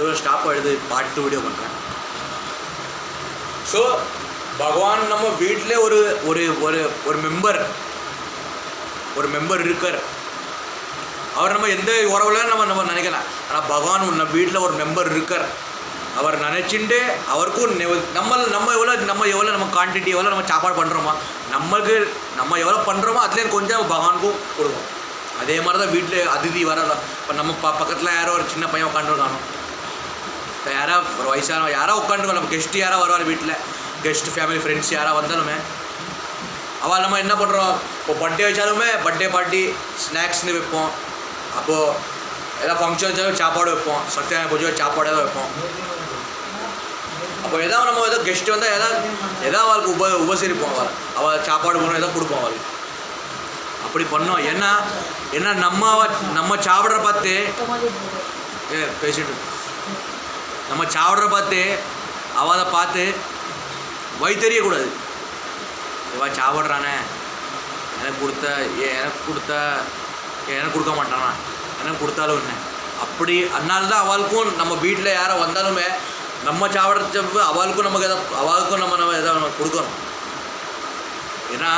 நடுவில் ஸ்டாப் ஆகிடுது, part 2 video பண்ணுறேன். ஸோ பகவான் நம்ம வீட்டில் ஒரு ஒரு ஒரு ஒரு மெம்பர் இருக்கார். அவர் நம்ம எந்த உறவுல நம்ம நினைக்கலாம், ஆனால் பகவான் நம்ம வீட்டில் ஒரு மெம்பர் இருக்கார். அவர் நினச்சிட்டு அவருக்கும் நம்ம எவ்வளோ நம்ம குவான்டிட்டி எவ்வளோ நம்ம சாப்பாடு பண்ணுறோமா, நம்ம எவ்வளோ பண்ணுறோமோ அதுலேருந்து கொஞ்சம் பகவானுக்கும் கொடுக்கும். அதே மாதிரி தான் வீட்டில் அதிதி வரலாம். இப்போ நம்ம பக்கத்தில் யாரோ ஒரு சின்ன பையன் உட்காந்துருக்கானோ, இப்போ யாரோ ஒரு வயசான யாரோ உட்காந்துருக்கோம், நம்ம கெஸ்ட்டு யாரோ வருவார் வீட்டில், கெஸ்ட்டு ஃபேமிலி ஃப்ரெண்ட்ஸ் யாராவது வந்தாலுமே அவள் நம்ம என்ன பண்ணுறோம், இப்போ பர்த்டே வச்சாலுமே பர்த்டே பார்ட்டி ஸ்நாக்ஸ்னு வைப்போம். அப்போது ஏதாவது ஃபங்க்ஷன் வச்சாலும் சாப்பாடு வைப்போம், சத்தியான பூஜை சாப்பாடு ஏதாவது வைப்போம். அப்போ எதாவது நம்ம ஏதோ கெஸ்ட்டு வந்தால் எதாவது அவளுக்கு உபசரிப்போம். அவள் சாப்பாடு போனோம் எதாவது கொடுப்போம் அவளுக்கு. அப்படி பண்ணோம். ஏன்னா நம்ம சாப்பிட்ற பார்த்து பேசிட்டு நம்ம சாப்பிட்ற பார்த்து அவளை பார்த்து வயிற்றெறியக்கூடாது. இவா சாப்பிட்றானே, எனக்கு கொடுக்க மாட்டானா, எனக்கு கொடுத்தாலும் என்ன அப்படி. அதனால தான் அவளுக்கும் நம்ம வீட்டில் யாரோ வந்தாலுமே நம்ம சாப்பிட்ற அவளுக்கும் நம்ம எதாவது கொடுக்கணும். ஏன்னா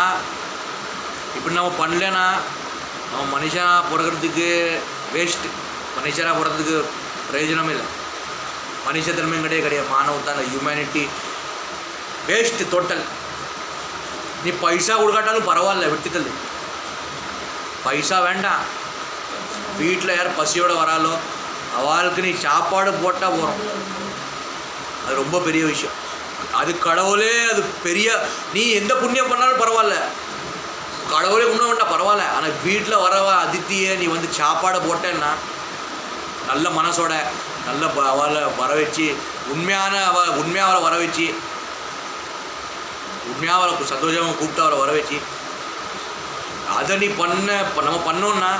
இப்படி நம்ம பண்ணலன்னா நம்ம மனுஷனாக பிறக்கிறதுக்கு வேஸ்ட்டு. மனுஷனாக பிறக்கிறதுக்கு பிரயோஜனமே இல்லை. மனுஷத்தன்மையும் கிடையாது. மானவத்தான் இல்லை, ஹியூமனிட்டி வேஸ்ட்டு டோட்டல். நீ பைசா கொடுக்காட்டாலும் பரவாயில்ல, விட்டுத்தல். பைசா வேண்டாம். வீட்டில் யார் பசியோடு வராலோ அவளுக்கு நீ சாப்பாடு போட்டால் போகிறோம். அது ரொம்ப பெரிய விஷயம். அது கடவுளே, அது பெரிய. நீ எந்த புண்ணியம் பண்ணாலும் பரவாயில்ல, கடவுளே கும்பிட வேண்டாம் பரவாயில்ல. ஆனால் வீட்டில் அதித்தியை நீ சாப்பாடை போட்டேன்னா நல்ல மனசோட நல்ல அவளை வர வச்சு உண்மையாக அவளை வர வச்சு உண்மையாக அவளை சந்தோஷமாக கூப்பிட்டு அவளை வர வச்சு அதை நீ நம்ம பண்ணோன்னா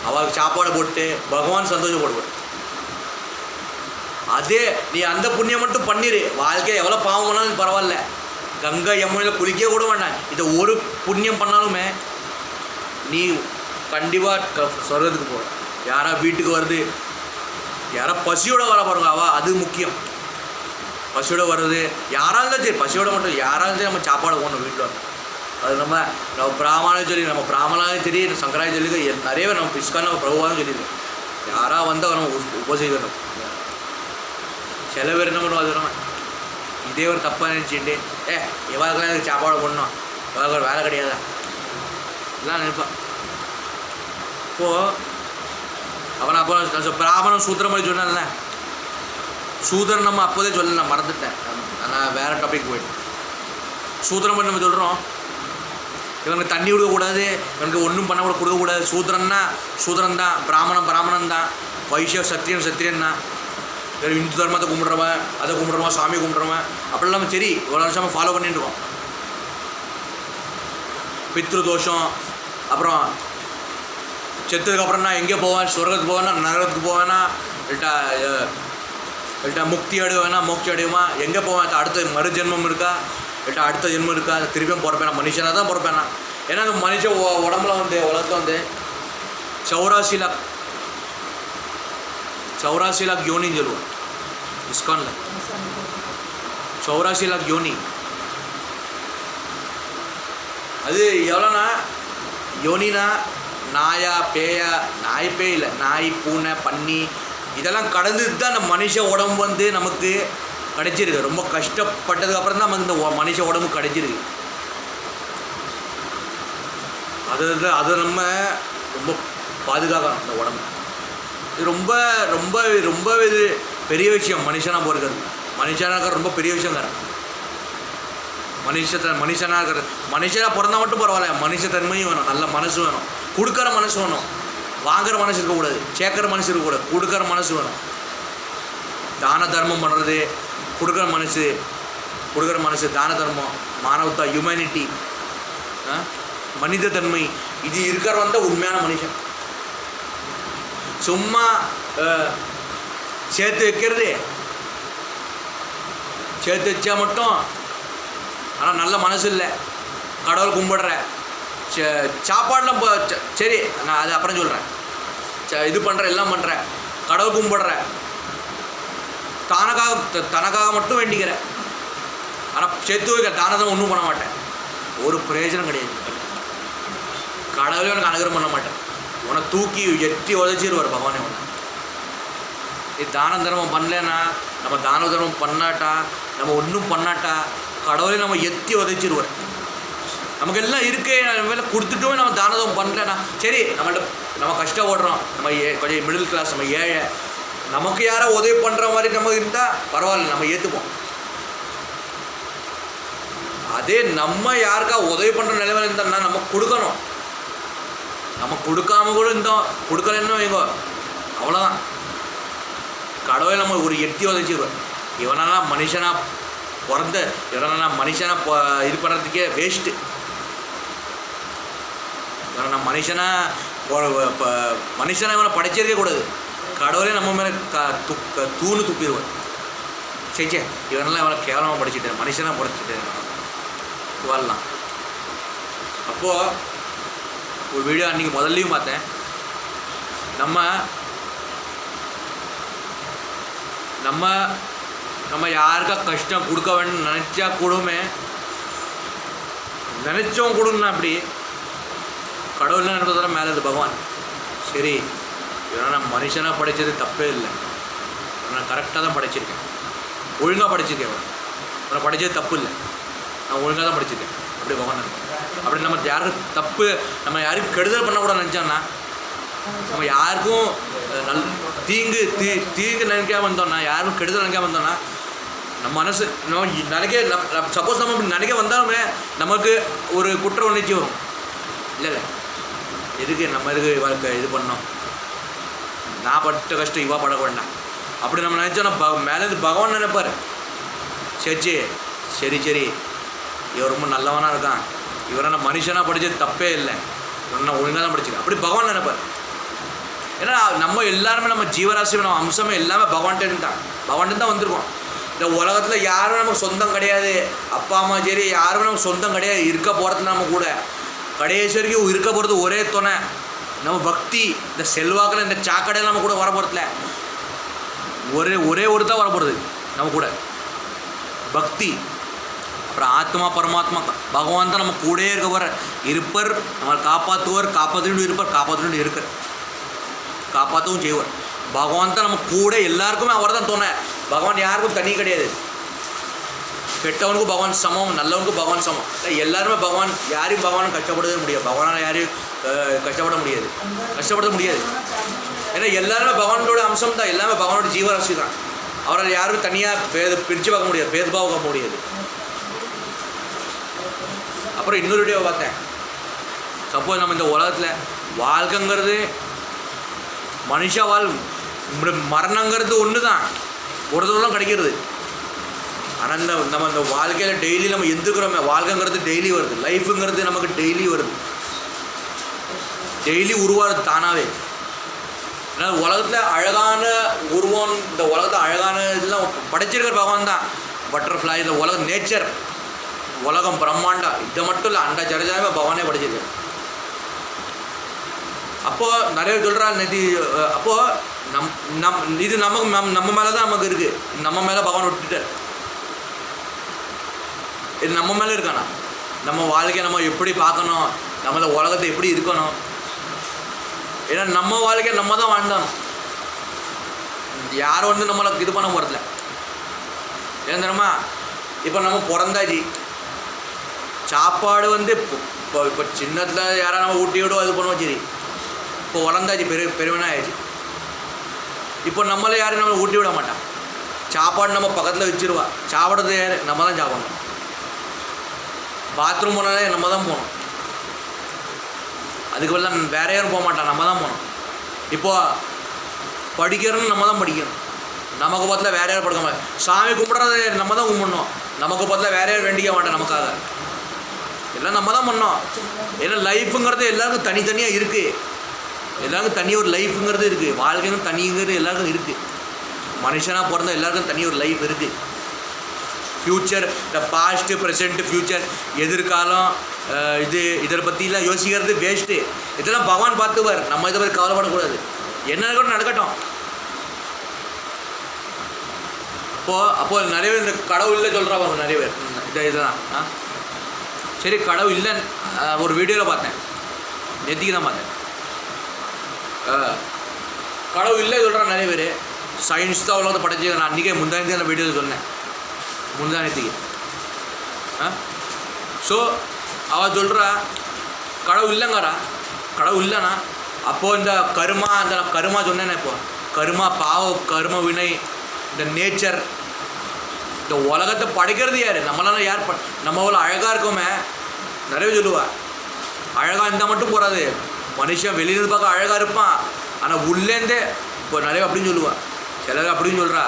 அவளுக்கு சாப்பாடை போட்டு பகவான் சந்தோஷப்படுவார். அதே நீ அந்த புண்ணியம் மட்டும் பண்ணிடு, வாழ்க்கை எவ்வளோ பாவம் பண்ணாலும் பரவாயில்ல. கங்கை யமுனையில் குளிக்க கூட வேண்டாம். இதை ஒரு புண்ணியம் பண்ணாலுமே நீ கண்டிப்பாக சொர்க்கத்துக்கு போகிற. யாரா வீட்டுக்கு வருது, யாரா பசியோடு வர பாருங்க, அது முக்கியம். பசியோடு வர்றது யாராக இருந்தாலும் சரி, பசியோட மட்டும் யாராக இருந்தாலும் நம்ம சாப்பாடு போகணும் வீட்டில் வந்து. அது நம்ம பிராமணாலும் சரி, நம்ம பிராமணாலும் சரி, சங்கராயும் சொல்லி நிறைய பேர் நம்ம பிஸ்கான் நம்ம பிரபுவாலும் சொல்லியிருக்கோம். யாராக வந்தால் நம்ம உபசரிக்கணும். சில பேர் என்ன பண்ணுவாங்க, இதே ஒரு தப்பாக நினச்சிட்டு எவ்வளோக்கெல்லாம் எனக்கு சாப்பாடு போடணும், எவ்வளோ வேலை கிடையாதா எல்லாம் நினைப்பான். இப்போது அவனை அப்போ பிராமணம் சூத்திரம் மாதிரி சொன்னால, சூத்திரம் நம்ம அப்போதே சொல்லலாம், மறந்துட்டேன். நான் வேறு டாபிக் போயிட்டேன். சூத்திரம் பண்ணி நம்ம சொல்கிறோம், இவனுக்கு தண்ணி கொடுக்கக்கூடாது, இவனுக்கு ஒன்றும் பண்ண கூட கொடுக்கக்கூடாது. சூத்திரன் தான், பிராமணன் தான், வைஷ்ய சத்திரியன் தான். இந்து தர்மத்தை கும்பிட்றவன், அதை கும்பிட்றவன், சாமி கும்பிட்றவன் அப்படிலாம் நம்ம சரி இவ்வளோ வருஷமாக ஃபாலோ பண்ணிட்டு இருக்கோம். பித்ரு தோஷம், அப்புறம் செத்ததுக்கப்புறம் நான் எங்கே போவேன், சொர்க்கத்துக்கு போவேன்னா, நரகத்துக்கு போவேன்னா, இல்லட்டா முக்தி அடைவேனா, மோட்சி அடையுமா, எங்கே போவேன், அடுத்த மறு ஜென்மம் இருக்கா, இல்லட்டா அடுத்த ஜென்மம் இருக்கா, திருப்பியும் பிறப்பேனா, மனுஷனாக தான் பிறப்பேனா. ஏன்னா அந்த மனுஷன் உடம்புல உலகத்தில் 84 लाख யோனின்னு சொல்லுவோம் இஸ்கானில். 84 लाख யோனி. அது எவ்வளோனா யோனினா நாயா பேயா, பேய் இல்லை, நாய் பூனை பன்னி இதெல்லாம் கடந்து தான் நம்ம மனுஷ உடம்பு நமக்கு கிடைச்சிருக்கு. ரொம்ப கஷ்டப்பட்டதுக்கப்புறம் தான் நமக்கு இந்த மனுஷ உடம்பு கிடைச்சிருக்கு. அதை நம்ம ரொம்ப பாதுகாக்கணும். அந்த உடம்பு இது ரொம்ப ரொம்ப ரொம்ப இது பெரிய விஷயம். மனுஷனாக போகிறது, மனுஷனாக இருக்கிற ரொம்ப பெரிய விஷயங்கிற. மனுஷனாக இருக்கிறது, மனுஷனாக பிறந்தா மட்டும் பரவாயில்ல, மனுஷத்தன்மையும் வேணும், நல்ல மனசு வேணும், கொடுக்குற மனசு வேணும். வாங்குற மனசு இருக்கக்கூடாது, சேர்க்குற மனசு இருக்கக்கூடாது, கொடுக்குற மனசு வேணும். தான தர்மம் பண்ணுறது, கொடுக்குற மனசு, தான தர்மம், மானவத்தா, ஹியூமனிட்டி, மனித தன்மை, இது இருக்கிறவன் தான் உண்மையான மனுஷன். சும்மா சேர்த்து வச்சா மட்டும், ஆனால் நல்ல மனசு இல்லை, கடவுள் கும்பிடுற, சாப்பாடுலாம் சரி நான் அது அப்புறம் சொல்கிறேன், இது பண்ணுறேன் எல்லாம் பண்ணுறேன், கடவுள் கும்பிடுற, தனக்காக மட்டும் வேண்டிக்கிறேன். ஆனால் சேர்த்து வைக்க தானதம் ஒன்றும் பண்ண மாட்டேன். ஒரு பிரயோஜனம் கிடையாது. கடவுளே உனக்கு அனுகிரகம் பண்ண மாட்டேன். உன்னை தூக்கி எட்டி உதச்சிடுவார் பகவானே. உன்னை இது தான தர்மம் பண்ணலன்னா, நம்ம தான தர்மம் பண்ணாட்டா, நம்ம ஒன்றும் பண்ணாட்டா கடவுளே நம்ம எத்தி உதச்சிடுவார். நமக்கு எல்லாம் இருக்கே, நம்ம கொடுத்துட்டும் நம்ம தான தர்மம் பண்ணலன்னா சரி, நம்ம கஷ்டப்படுறோம், நம்ம கொஞ்சம் மிடில் கிளாஸ், நம்ம ஏழை, நமக்கு யாரோ உதவி பண்ணுற மாதிரி நம்ம இருந்தால் பரவாயில்ல, நம்ம ஏற்றுப்போம். அதே நம்ம யாருக்கா உதவி பண்ணுற நிலைமையில் இருந்தோம்னா நம்ம கொடுக்கணும். நம்ம கொடுக்காம கூட இருந்தோம், கொடுக்கலன்னு வைங்கோ, அவ்வளோதான். கடவுளை நம்ம ஒரு எட்டி உதச்சிடுவோம். இவனெல்லாம் மனுஷனாக பிறந்த, இவனெல்லாம் மனுஷனாக இது பண்ணுறதுக்கே வேஸ்ட்டு. இவனை நம்ம மனுஷனாக இவனை படைச்சிருக்கே கூடாது. கடவுளே நம்ம மேலே தூணு துப்பிடுவார். சரி, இவனெல்லாம் இவனை கேவலமாக படிச்சுட்டேன், மனுஷனாக படிச்சுட்டேன் வரலாம். அப்போது ஒரு வீடியோ அன்றைக்கி முதல்லையும் பார்த்தேன். நம்ம யாருக்கா கஷ்டம் கொடுக்க வேணும்னு நினச்சா கூடமே, நினச்சவங்க கொடுங்கண்ணா. அப்படி கடவுள்லாம் நினைப்பதால மேலே இது பகவான். சரி, ஏன்னா நான் மனுஷனாக படைத்தது தப்பே இல்லை, நான் கரெக்டாக தான் படைச்சிருக்கேன், ஒழுங்காக படைச்சிருக்கேன். அவனை படைச்சது தப்பு இல்லை, நான் ஒழுங்காக தான் படிச்சிருக்கேன். அப்படி பகவான் அப்படி நம்ம யாருக்கும் தப்பு, நம்ம யாருக்கும் கெடுதல் பண்ணக்கூடாது நினச்சோன்னா, நம்ம யாருக்கும் தீங்கு நினைக்காம வந்தோம்னா, யாருக்கும் கெடுதல் நினைக்காம வந்தோம்னா, நம்ம மனசு நம்ம சப்போஸ் நம்ம இப்படி நினைக்க வந்தாலுமே நமக்கு ஒரு குற்ற உணர்ச்சி வரும். இல்லை எதுக்கு நம்ம இவருக்கு இது பண்ணோம், நான் பட்ட கஷ்டம் இவா பட வேண்டாம் அப்படி நம்ம நினச்சோன்னா மேலேருந்து பகவான் நினைப்பார். சரி இவர் ரொம்ப நல்லவனாக இருக்கான், இவரை நான் மனுஷனாக படித்தது தப்பே இல்லை, இவரை நான் ஒழுங்காக தான் படிச்சிருக்கேன், அப்படி பகவான் நினைப்பார். ஏன்னா நம்ம எல்லாருமே, நம்ம ஜீவராசி, நம்ம அம்சமே எல்லாமே பகவான்கிட்ட தான் வந்திருக்கோம். இந்த உலகத்தில் யாரும் நமக்கு சொந்தம் கிடையாது. அப்பா அம்மா சரி, யாருமே நமக்கு சொந்தம் கிடையாது. இருக்க போகிறதுல நம்ம கூட கடைசி வரைக்கும் இருக்க போகிறது ஒரே துணை நம்ம பக்தி. இந்த செல்வாக்கில் இந்த சாக்கடையில் நம்ம கூட வர போகிறதுல ஒரே ஒரு தான் வர போகிறது நம்ம கூட பக்தி. அப்புறம் ஆத்மா பரமாத்மா பகவான் தான் நம்ம கூட இருப்பர், நம்மளை காப்பாற்றுண்டு இருப்பார், காப்பாற்றவும் செய்வார். பகவான் தான் நம்ம கூட, எல்லாருக்குமே அவர் தான் தோணை. பகவான் யாருக்கும் தனி கிடையாது. கெட்டவனுக்கும் பகவான் சமம், நல்லவனுக்கும் பகவான் சமம். எல்லாருமே யாரையும் பகவானும் கஷ்டப்படவே முடியாது. பகவானால் யாரையும் கஷ்டப்பட முடியாது. ஏன்னா எல்லாருமே பகவானோட அம்சம் தான், எல்லாமே பகவானோட ஜீவராசி தான். அவரால் யாரும் தனியாக பிரித்து பார்க்க முடியாது, பேதபாவம் பார்க்க முடியாது. அப்புறம் இன்னொரு வீடியோ பார்த்தேன். சப்போஸ் நம்ம இந்த உலகத்தில் வாழ்க்கைங்கிறது மனுஷா மரணங்கிறது ஒன்று தான், ஒரு தூரம் கிடைக்கிறது. ஆனால் நம்ம இந்த வாழ்க்கையில் டெய்லி நம்ம எந்திருக்கிறோமே, வாழ்க்கைங்கிறது டெய்லி வருது, லைஃபுங்கிறது நமக்கு டெய்லி வருது, டெய்லி உருவாகுது தானாகவே. ஏன்னா உலகத்தில் அழகான உருவம், இந்த உலகத்தில் அழகான இதெல்லாம் படைச்சிருக்கிற பகவான் தான். பட்டர்ஃப்ளை, இந்த உலகம், நேச்சர், உலகம், பிரம்மாண்டா, இதை மட்டும் இல்லை, அண்டா சரஜாவே பகவானே படைச்சிருக்காரு. அப்போது நிறைய சொல்கிறா நேற்று. அப்போது இது நம்ம மேலே தான் நமக்கு இருக்குது. நம்ம மேலே பகவான் விட்டுட்டார். இது நம்ம மேலே இருக்கானா? நம்ம வாழ்க்கையை நம்ம எப்படி பார்க்கணும், நம்மள உலகத்தை எப்படி இருக்கணும். ஏன்னா நம்ம வாழ்க்கையை நம்ம தான் வாழ்ந்தோம். யாரும் நம்மளை இது பண்ண போகிறதில்ல. ஏன் தெரியுமா? இப்போ நம்ம பிறந்தாச்சு, சாப்பாடு இப்போ சின்னத்தில் யாராவது நம்ம ஊட்டி விடுவோம், இது பண்ணுவோம். சரி, இப்போ வளர்ந்தாச்சு, பெருமைனா ஆயிடுச்சு. இப்போ நம்மளை யாரும் நம்மளை ஊட்டி விட மாட்டான். சாப்பாடு நம்ம பக்கத்தில் வச்சுருவா. சாப்பிட்றது யார்? நம்ம தான் சாப்பிடணும். பாத்ரூம் போனாலே நம்ம தான் போகணும். அதுக்கு பதிலாக வேற யாரும் போக மாட்டான், நம்ம தான் போகணும். இப்போது படிக்கிறோன்னு நம்ம தான் படிக்கணும். நமக்கு பதில் வேற யாரும் படுக்க மாட்டோம். சாமி கும்பிட்றது நம்ம தான் கும்பிடணும். நமக்கு பதில் வேற யாரும் வேண்டிக்க மாட்டோம். நமக்காக எல்லாம் நம்ம தான் பண்ணோம். ஏன்னா லைஃப்புங்கிறது எல்லாருக்கும் தனித்தனியாக இருக்குது. எல்லாருக்கும் தனி ஒரு லைஃப்புங்கிறது இருக்குது. வாழ்க்கையும் தனிங்கிறது எல்லாருக்கும் இருக்குது. மனுஷனாக பிறந்தால் எல்லாருக்கும் தனி ஒரு லைஃப் இருக்குது. ஃப்யூச்சர், இந்த பாஸ்ட்டு, ப்ரெசென்ட்டு, ஃப்யூச்சர், எதிர்காலம், இதை பற்றிலாம் யோசிக்கிறது வேஸ்ட்டு. இதெல்லாம் பகவான் பார்த்துவார். நம்ம இதை பற்றி கவலைப்படக்கூடாது. என்ன கூட நடக்கட்டும். அப்போது நிறைய பேர் இந்த கடவுள் இல்லை சொல்கிறாங்க நிறைய பேர் இதுதான் சரி கடவுள் இல்லைன்னு ஒரு வீடியோவில் பார்த்தேன், நெத்திக்கு தான் பார்த்தேன். கடவுள் இல்லை சொல்கிறான் நிறைய பேர். சயின்ஸ் தான் அவ்வளோ படைச்சி. நான் அன்றைக்கே முந்தானி அந்த வீடியோவில் சொன்னேன், முந்தானத்துக்கு. ஸோ அவள் சொல்கிறா கடவுள் இல்லைங்கிறா. கடவுள் இல்லைண்ணா அப்போது இந்த கருமா சொன்னேன்னா இப்போ கருமா கரும வினை, இந்த நேச்சர், இந்த உலகத்தை படைக்கிறது யார்? நம்மளால யார் நம்ம அவ்வளோ அழகாக இருக்கோமே நிறைய சொல்லுவா. அழகாக இருந்தால் மட்டும் போகாது, மனுஷன் வெளியிருந்து பார்க்க அழகாக இருப்பான், ஆனால் உள்ளேருந்தே இப்போ நிறைய அப்படின்னு சொல்லுவா. சிலர் அப்படின்னு சொல்கிறா.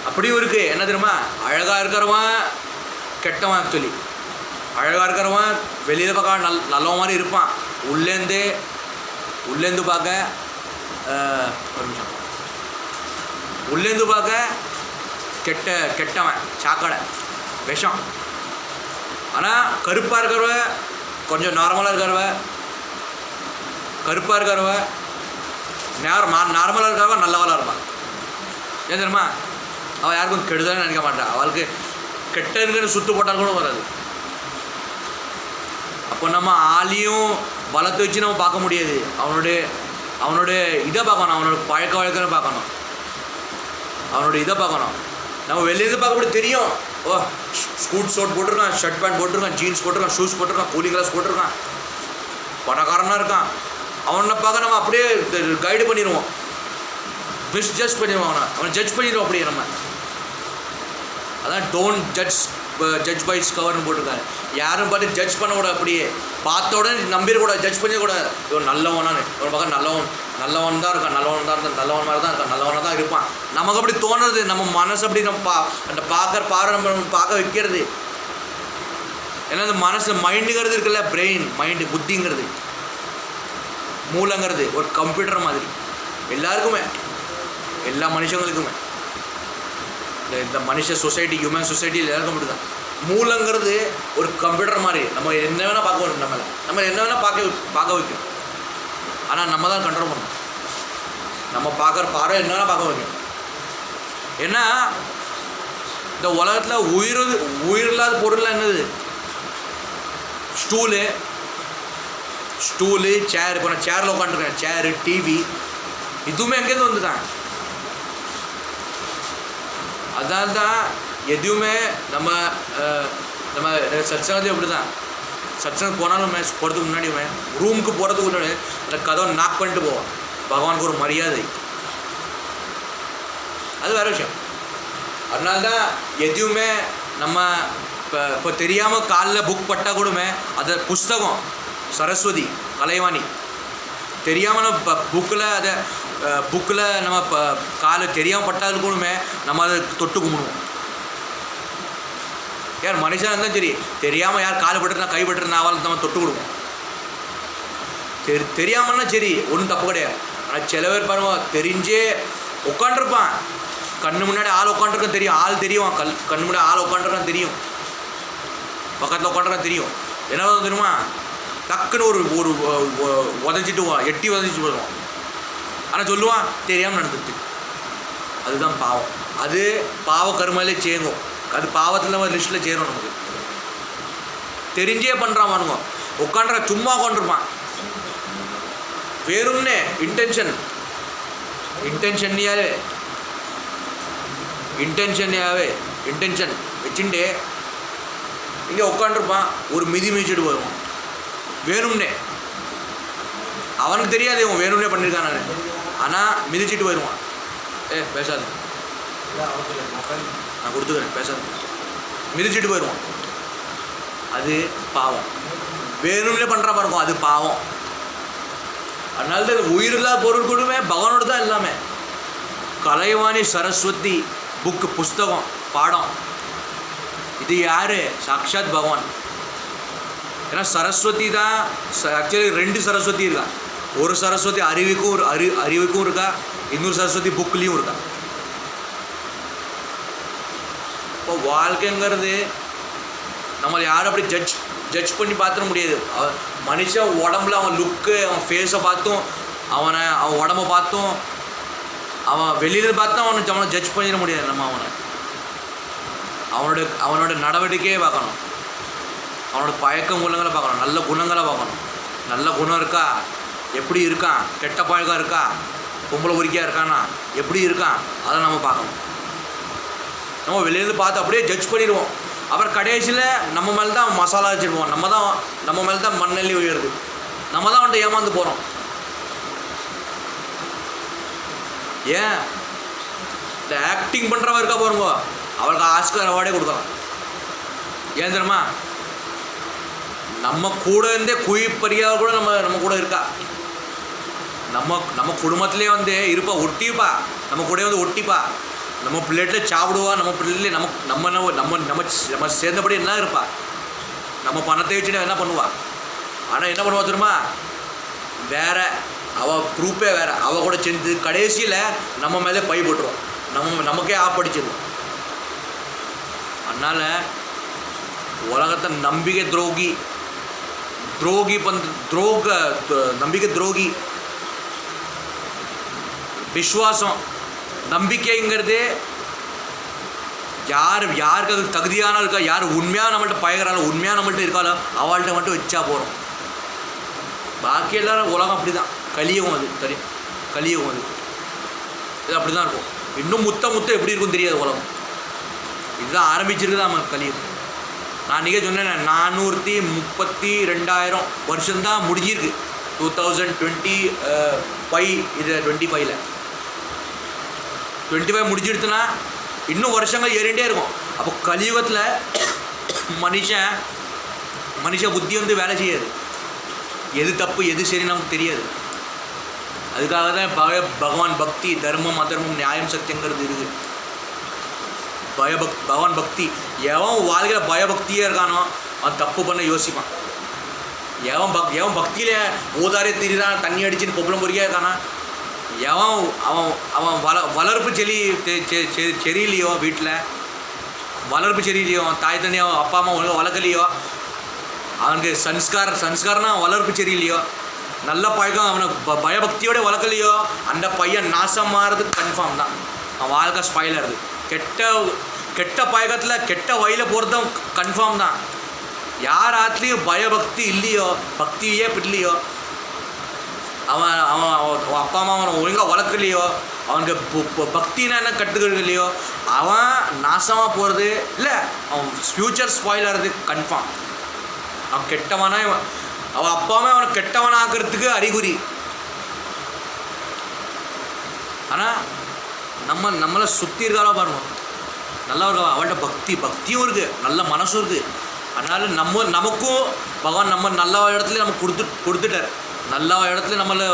அப்படியும் இருக்குது. என்ன தெரியுமா, அழகாக இருக்கிறவன் கெட்டவன். ஆக்சுவலி அழகாக இருக்கிறவன் வெளியில் பார்க்க நல்லவன் மாதிரி இருப்பான், உள்ளேருந்து பார்க்க ஒரு நிமிஷம், உள்ளேருந்து பார்க்க கெட்டவன், சாக்கடை, விஷம். ஆனால் கருப்பாக இருக்கிறவ கொஞ்சம் நார்மலாக இருக்கிறவ நார்மலாக இருக்கிறவ நல்லவளாக இருப்பான். ஏன் தெரியுமா, அவள் யாருக்கும் கெடுதல்னு நினைக்க மாட்டான். அவளுக்கு கெட்டதுன்னு சுட்டு போட்டால் கூட வராது. அப்போ நம்ம ஆளையும் பலத்தை வச்சு நம்ம பார்க்க முடியாது. அவனுடைய இதை பார்க்கணும், அவனோட பழக்க வழக்கம்னு பார்க்கணும், அவனோட இதை பார்க்கணும். நம்ம வெளியிருந்து பார்க்கக்கூட தெரியும். ஓ ஷூட் போட்டிருக்கான், ஷர்ட் பேண்ட் போட்டிருக்கான், ஜீன்ஸ் போட்டிருக்கான், ஷூஸ் போட்டிருக்கான், கூலிங் கிளாஸ் போட்டிருக்கான், பணக்காரனாக இருக்கான். அவனை பார்க்க நம்ம அப்படியே கைடு பண்ணிடுவோம், மிஸ்ஜட்ஜ் பண்ணிடுவோம். அவனை ஜட்ஜ் பண்ணிடுவோம் அப்படியே நம்ம. அதான் டோன்ட் ஜட்ஜ் பை இட்ஸ் கவர்னு போட்டிருக்காரு. யாரும் பார்த்து ஜட்ஜ் பண்ணக்கூடாது. அப்படியே பார்த்த உடனே நம்பிடக்கூடாது, ஜட்ஜ் பண்ணிடக்கூடாது. இவன் நல்லவனானு, இவன் பார்க்க நல்லவன் தான் இருக்கான், நல்லவன் மாதிரி தான் இருக்கான், நல்லவனாக தான் இருப்பான். நமக்கு அப்படி தோணுறது, நம்ம மனசு அப்படி நம்ம அந்த பார்வை நம்ம பார்க்க வைக்கிறது. ஏன்னா அந்த மனசு மைண்டுங்கிறது இருக்குல்ல, பிரெயின் மைண்டு, புத்திங்கிறது, மூளைங்கிறது ஒரு கம்ப்யூட்டர் மாதிரி எல்லாருக்குமே, எல்லா மனுஷங்களுக்குமே. இந்த மனுஷ சொசைட்டி, ஹியூமன் சொசைட்டியில் எல்லாருக்கும் அப்படி தான். மூலங்கிறது ஒரு கம்ப்யூட்டர் மாதிரி. நம்ம என்ன வேணால் பார்க்க வரும், நம்ம என்ன வேணால் பார்க்க வைக்கும். ஆனால் நம்ம தான் கண்ட்ரோல் பண்ணணும். நம்ம பார்க்குற பார்வை என்ன வேணால் பார்க்க வைக்கும். ஏன்னா இந்த உலகத்தில் உயிரில்லாத பொருள்லாம் என்னது? ஸ்டூலு சேர். இப்போ நான் சேரில் உட்காந்துருக்கேன், சேரு, டிவி, இதுவுமே எங்கேருந்து வந்துட்டான். அதனால தான் எதுவுமே நம்ம சத்சங்கத்தையும் அப்படி தான். சத்சங்கம் போனாலுமே போகிறதுக்கு முன்னாடியுமே ரூமுக்கு போகிறதுக்கு முன்னாடி அந்த கதவை நாக் பண்ணிட்டு போவோம். பகவானுக்கு ஒரு மரியாதை, அது வேறு விஷயம். அதனால தான் எதுவுமே நம்ம இப்போ தெரியாமல் காலில் புக் பட்டால் கூடமே அதை புஸ்தகம் சரஸ்வதி கலைவாணி தெரியாமல் நம்ம புக்கில் நம்ம காலை தெரியாமல் பட்டாது கூடமே நம்ம அதை தொட்டு கும்பிடுவோம். யார் மனுஷனாக இருந்தாலும் சரி, தெரியாமல் யார் காலை பட்டுருந்தா கை பட்டுருந்தா அவளை நம்ம தொட்டு கொடுப்போம். தெரியாமல்னா சரி, ஒன்றும் தப்பு கிடையாது. ஆனால் சில பேர் பாருங்க, தெரிஞ்சே உட்காண்டிருப்பான், கண்ணு முன்னாடி ஆள் உட்காண்டிருக்கான் தெரியும், ஆள் தெரியும், கண்ணு முன்னாடி ஆள் உட்காண்டிருக்கான் தெரியும், பக்கத்தில் உட்காண்டிருக்கான் தெரியும். என்ன தெரியுமா, டக்குன்னு ஒரு எட்டி உதச்சிட்டு வருவான். ஆனால் சொல்லுவான் தெரியாமல் நடந்துட்டு. அதுதான் பாவம். அது பாவ கருமையிலே சேரும். அது பாவத்தில் நம்ம லிஸ்ட்டில் சேரும். நமக்கு தெரிஞ்சே பண்ணுறான் பாருங்க, உட்காண்ட சும்மா உட்காந்துருப்பான். வேறும்னே இன்டென்ஷன் வச்சுட்டு இங்கே உட்காண்டிருப்பான். ஒரு மிதிச்சுட்டு வருவான் வேணும்னே. அவனுக்கு தெரியாது இவன் வேணும்னே பண்ணியிருக்கான் நான், ஆனால் மிதிச்சுட்டு போயிடுவான். பேசாது, நான் கொடுத்துக்கிறேன், பேசாது, மிதிச்சுட்டு போயிடுவான். அது பாவம். வேணும்னே பண்ணுறா பாருங்க, அது பாவம். அதனால தான் உயிரில்லாத பொருள் கூடமே பகவானோடு தான் எல்லாமே. கலைவாணி சரஸ்வதி புக்கு, புஸ்தகம், பாடம், இது யார்? சாக்ஷாத் பகவான். ஏன்னா சரஸ்வதி தான். ஆக்சுவலி 2 சரஸ்வதி இருக்கா. ஒரு சரஸ்வதி அறிவுக்கும் இருக்கா, இன்னொரு சரஸ்வதி புக்லேயும் இருக்கா. இப்போ வாழ்க்கைங்கிறது நம்மளை யாரும் அப்படி ஜட்ஜ் பண்ணி பார்த்துட முடியாது. மனுஷன் உடம்புல அவன் லுக்கு, அவன் ஃபேஸை பார்த்தும், அவன் உடம்பை பார்த்தும், அவன் வெளியில் பார்த்தும் அவனை ஜட்ஜ் பண்ணிட முடியாது நம்ம அவனை. அவனோட நடவடிக்கையே பார்க்கணும், அவனோட பழக்க குணங்களை பார்க்கணும், நல்ல குணங்களை பார்க்கணும். நல்ல குணம் இருக்கா, எப்படி இருக்கான், கெட்ட பழக்கம் இருக்கா, பொம்பளை பொறிக்கையாக இருக்கானா, எப்படி இருக்கான், அதை நம்ம பார்க்கணும். நம்ம வெளியிலேருந்து பார்த்து அப்படியே ஜட்ஜ் பண்ணிடுவோம். அப்புறம் கடைசியில் நம்ம மேலே தான் மசாலா வச்சுருவோம், நம்ம மேலே தான் மண்ணெல்லி உயருது, நம்ம தான் அவன்கிட்ட ஏமாந்து போகிறோம். ஏன் இந்த ஆக்டிங் பண்ணுறவன் இருக்கா பாருங்க, அவளுக்கு ஆஸ்கர் அவார்டே கொடுக்கலாம். ஏன் தெரியுமா, நம்ம கூட இருந்தே குயிப்பறியாத கூட நம்ம கூட இருக்கா. நம்ம குடும்பத்திலே வந்து இருப்பா, ஒட்டிப்பா, நம்ம கூட வந்து ஒட்டிப்பா, நம்ம பிள்ளைகிட்ட சாப்பிடுவா, நம்ம பிள்ளைல நம்ம சேர்ந்தபடி என்ன இருப்பா, நம்ம பணத்தை வச்சுட்டு என்ன பண்ணுவா. ஆனால் என்ன பண்ணுவா தெரியுமா, வேற அவள் குரூப்பே வேறு, அவள் கூட சேர்ந்து கடைசியில் நம்ம மேலே பை போட்டுருவோம், நமக்கே ஆப்படிச்சிருவோம். அதனால் உலகத்தை நம்பிக்கை நம்பிக்கை துரோகி, விஸ்வாசம், நம்பிக்கைங்கிறது யாருக்கு அது தகுதியான இருக்கா, யார் உண்மையாக நம்மள்ட்ட பழகிறாளோ, உண்மையாக நம்மள்ட்ட இருக்காளோ அவள்கிட்ட மட்டும் வச்சா போகிறோம். பாக்கி எல்லாரும் உலகம் அப்படி தான், கலியுகம் அது தெரியும், கலியுகம் அது இது அப்படி தான் இருக்கும். இன்னும் முத்த எப்படி இருக்குன்னு தெரியாது உலகம். இதுதான் ஆரம்பிச்சிருக்கு நம்ம கலியுகம். நான் அன்றைக்கே சொன்னேன், 432,000 வருஷம்தான் முடிஞ்சிருக்கு. 2025 இது 25ல் 25 முடிஞ்சிடுச்சுன்னா இன்னும் வருஷங்கள் ஏறிண்டே இருக்கும். அப்போ கலியுகத்தில் மனுஷ புத்தி வந்து வேலை செய்யாது, எது தப்பு எது சரி நமக்கு தெரியாது. அதுக்காக தான் பகவான் பக்தி, தர்மம் அதர்மம் நியாயம் சத்தியங்கிறது இருக்குது. பகவான் பக்தி, எவன் வாழ்க்கையில் பயபக்தியே இருக்கானோ அவன் தப்பு பண்ண யோசிப்பான். எவன் பக்தியில் ஓதாரே திரிதான், தண்ணி அடிச்சுன்னு பொம்பளை பொறியாக இருக்கானா, அவன் வளர்ப்பு செரியிலையோ, வீட்டில் வளர்ப்பு செரியிலையோ, தாய் தண்ணியோ அப்பா அம்மா ஒழுங்காக வளர்க்கலையோ, அவனுக்கு சன்ஸ்காரம்னா வளர்ப்பு சரியில்லையோ, நல்ல பழக்கம் அவனை பயபக்தியோட வளர்க்கலையோ, அந்த பையன் நாசம் மாறுறது கன்ஃபார்ம் தான். அவன் வாழ்க்கை ஸ்பாயில் ஆகுது. கெட்ட பழக்கத்தில் கெட்ட வழியில் போகிறதும் கன்ஃபார்ம் தான். யார் ஆத்துலேயும் பயபக்தி இல்லையோ, பக்தியே இல்லையோ, அவன் அப்பா அம்மா அவனை ஒழுங்காக வளர்க்கலையோ, அவனுக்கு பக்தினா என்ன கற்றுக்கலையோ, அவன் நாசமாக போகிறது இல்லை, அவன் ஃப்யூச்சர் ஸ்பாயில் ஆகிறது கன்ஃபார்ம். அவன் கெட்டவனா, அவன் அப்பாவுமே அவனை கெட்டவனாக்கிறதுக்கு அறிகுறி. ஆனால் நம்மளை சுற்றி இருக்காரோ பாருங்க, நல்லா இருக்கா, அவன்கிட்ட பக்தியும் இருக்குது, நல்ல மனசும் இருக்குது. அதனால் நமக்கும் பகவான் நம்ம நல்ல இடத்துல நம்ம கொடுத்துட்டார், நல்ல இடத்துல நம்மளை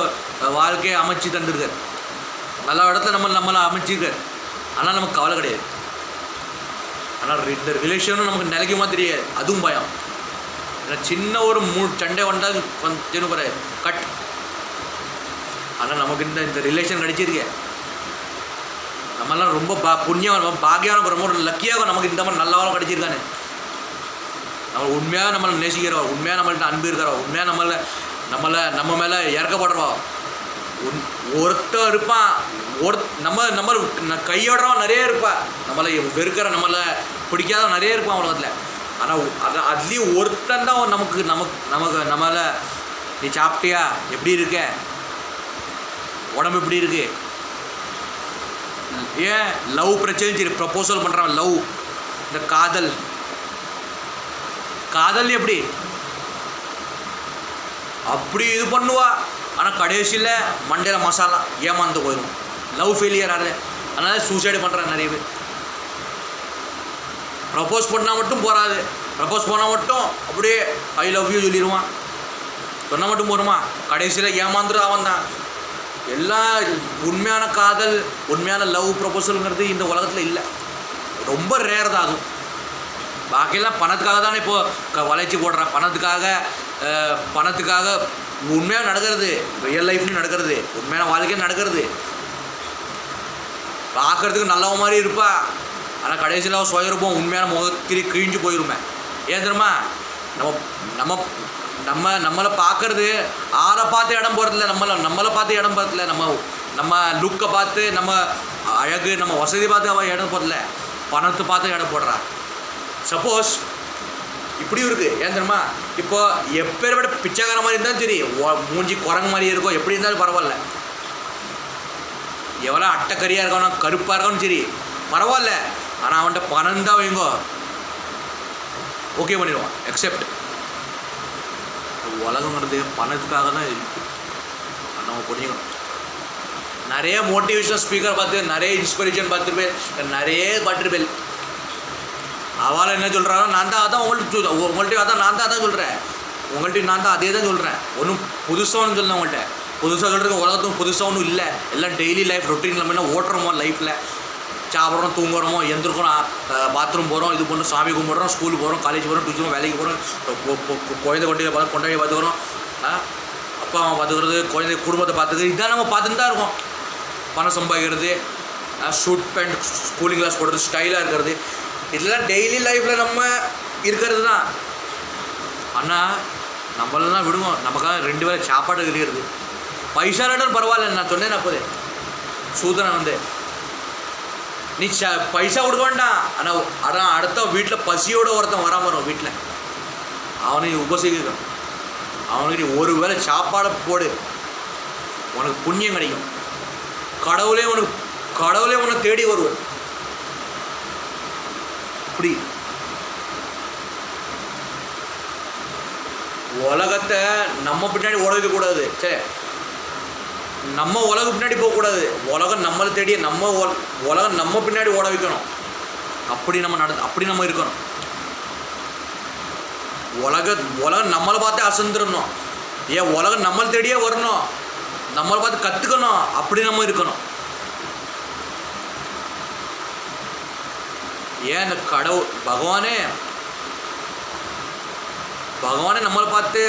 வாழ்க்கையை அமைச்சு தந்துருக்கார், நல்ல இடத்துல நம்மளை அமைச்சிருக்கார். ஆனால் நமக்கு கவலை கிடையாது. ஆனால் இந்த ரிலேஷனும் நமக்கு நிலைக்குமா தெரியாது, அதுவும் பயம். சின்ன ஒரு சண்டை வந்தால் பாரு கட். ஆனால் நமக்கு இந்த ரிலேஷன் கிடைச்சிருக்கு, நம்மளாம் ரொம்ப புண்ணியம் பாக்கியம், ரொம்ப லக்கியாக நமக்கு இந்த மாதிரி நல்லாவும் கிடைச்சிருக்கானே. நம்ம உண்மையாக நம்மளை நேசிக்கிறோம், உண்மையாக நம்மள்ட்ட அன்பு இருக்கிறோம், உண்மையாக நம்ம மேலே இறக்கப்படுறோம். ஒருத்தர் இருப்பான், நம்ம கையோடுறவன் நிறைய இருப்பான், நம்மளை வெறுக்கிற நம்மளை பிடிக்காத நிறைய இருப்பான் உலகத்தில். ஆனால் அதுலேயும் ஒருத்தன் தான் நமக்கு நம்மளை நீ சாப்பிட்டியா, எப்படி இருக்க, உடம்பு எப்படி இருக்கு, ஏன் லவ் பிரச்சனை சரி ப்ரப்போசல் பண்ணுறான், லவ் இந்த காதல் எப்படி அப்படி இது பண்ணுவா. ஆனால் கடைசியில் மண்டையில் மசாலா ஏமாந்து போயிடும், லவ் ஃபெயிலியர் ஆகுது. அதனால் சூசைடு பண்ணுறாங்க நிறைய பேர். ப்ரப்போஸ் பண்ணால் மட்டும் போகாது, ப்ரப்போஸ் பண்ணால் மட்டும் அப்படியே ஐ லவ் யூ சொல்லிடுவான், சொன்னால் மட்டும் போருமா, கடைசியில் ஏமாந்துடும் அவன் தான். எல்லாம் உண்மையான காதல், உண்மையான லவ் ப்ரப்போசலுங்கிறது இந்த உலகத்தில் இல்லை, ரொம்ப ரேர் தான். அதுவும் பாக்கியெல்லாம் பணத்துக்காக தானே இப்போது வளைச்சி போடுறான், பணத்துக்காக உண்மையாக நடக்கிறது, ரியல் லைஃப்லையும் நடக்கிறது, உண்மையான வாழ்க்கையும் நடக்கிறது. பார்க்குறதுக்கு நல்லவ மாதிரி இருப்பா, ஆனால் கடைசியில் சுயரூபம் உண்மையான முகத்திரி கிழிஞ்சு போயிருமே. ஏன் தெரியுமா, நம்மளை பார்க்கறது ஆளை பார்த்து இடம் போகிறதில்ல, நம்மளை பார்த்து இடம் போகிறதில்ல, நம்ம லுக்கை பார்த்து, நம்ம அழகு, நம்ம வசதி பார்த்து அவள் இடம் போகிறதில்ல, பணத்தை பார்த்து இடம் போடுறா. சப்போஸ் இப்படியும் இருக்குது. ஏன் தெரியுமா, இப்போ எப்பேற்பட்ட பிச்சைக்கார மாதிரி இருந்தாலும் சரி, மூஞ்சி குரங்கு மாதிரி இருக்கும், எப்படி இருந்தாலும் பரவாயில்ல. எவ்வளோ அட்டைக்கறியாக இருக்கணும், கருப்பாக இருக்கணும் சரி பரவாயில்ல. ஆனால் அவன்கிட்ட பணம் தான் வைங்கோ, ஓகே பண்ணிடுவான். எக்ஸெப்ட் உலகங்கிறது பணத்துக்காக தான் இருக்குது, நம்ம புரிஞ்சுக்கணும். நிறைய மோட்டிவேஷனல் ஸ்பீக்கர் பார்த்து, நிறைய இன்ஸ்பிரேஷன் பார்த்துருப்பேன், நிறைய பார்த்துருப்பேன். அவள் என்ன சொல்கிறாரோ நான் தான் அதான் உங்கள்கிட்ட அதான் நான் தான் அதான் சொல்கிறேன், உங்கள்கிட்ட நான் தான் அதே தான் சொல்கிறேன். ஒன்றும் புதுசாக ஒன்று சொல்லணும் உங்கள்கிட்ட. புதுசாக சொல்கிறதுக்கு உலகத்துக்கும் புதுசாக ஒன்றும் இல்லை. எல்லாம் டெய்லி லைஃப் ரொட்டீன் நம்ம என்ன ஓட்டுறோமோ, லைஃப்பில் சாப்பிட்றோம், தூங்குறோமோ, எந்திருக்கிறோம், பாத்ரூம் போகிறோம், இது பண்ணுறோம், சாமி கும்பிட்றோம், ஸ்கூலுக்கு போகிறோம், காலேஜ் போகிறோம், டியூஷன் வேலைக்கு போகிறோம், குழந்தை கொண்டாடி பார்த்துக்கிறோம், அப்பா அம்மா பார்த்துக்கிறது, குழந்தை குடும்பத்தை பார்த்துக்கிறது, இதான் நம்ம பார்த்துட்டு தான் இருக்கோம். பணம் சம்பாதிக்கிறது, ஷூட் பேண்ட், ஸ்கூலிங் கிளாஸ் போடுறது, ஸ்டைலாக இருக்கிறது, இதெல்லாம் டெய்லி லைஃப்பில் நம்ம இருக்கிறது தான். ஆனால் நம்மளெல்லாம் விடுவோம், நமக்காக 2 வேளை சாப்பாடு கிடைக்கிறது. பைசா இல்லாட்டும் பரவாயில்ல, நான் சொன்னேன் அப்போதே சூதனை வந்து நீ பைசா கொடுக்க வேண்டாம், ஆனால் அடுத்த வீட்டில் பசியோடு ஒருத்தன் வராமல் வரும் வீட்டில், அவனை உபசரிக்கணும். அவனுக்கு நீ ஒரு வேளை சாப்பாடை போடு, உனக்கு புண்ணியம் கிடைக்கும். கடவுளே உன்னை தேடி வருவேன். அப்படி உலகத்தை நம்ம பின்னாடி ஓட வைக்கக்கூடாது. சரி, நம்ம உலகம் பின்னாடி போகக்கூடாது. உலகம் நம்மளை தேடிய உலகம் நம்ம பின்னாடி ஓட வைக்கணும். அப்படி நம்ம இருக்கணும். உலகம் நம்மளை பார்த்தே அசந்துடணும். ஏன் உலகம் நம்மளை தேடியே வரணும், நம்மளை பார்த்து கற்றுக்கணும். அப்படி நம்ம இருக்கணும். ஏன் இந்த பகவானே நம்மளை பார்த்து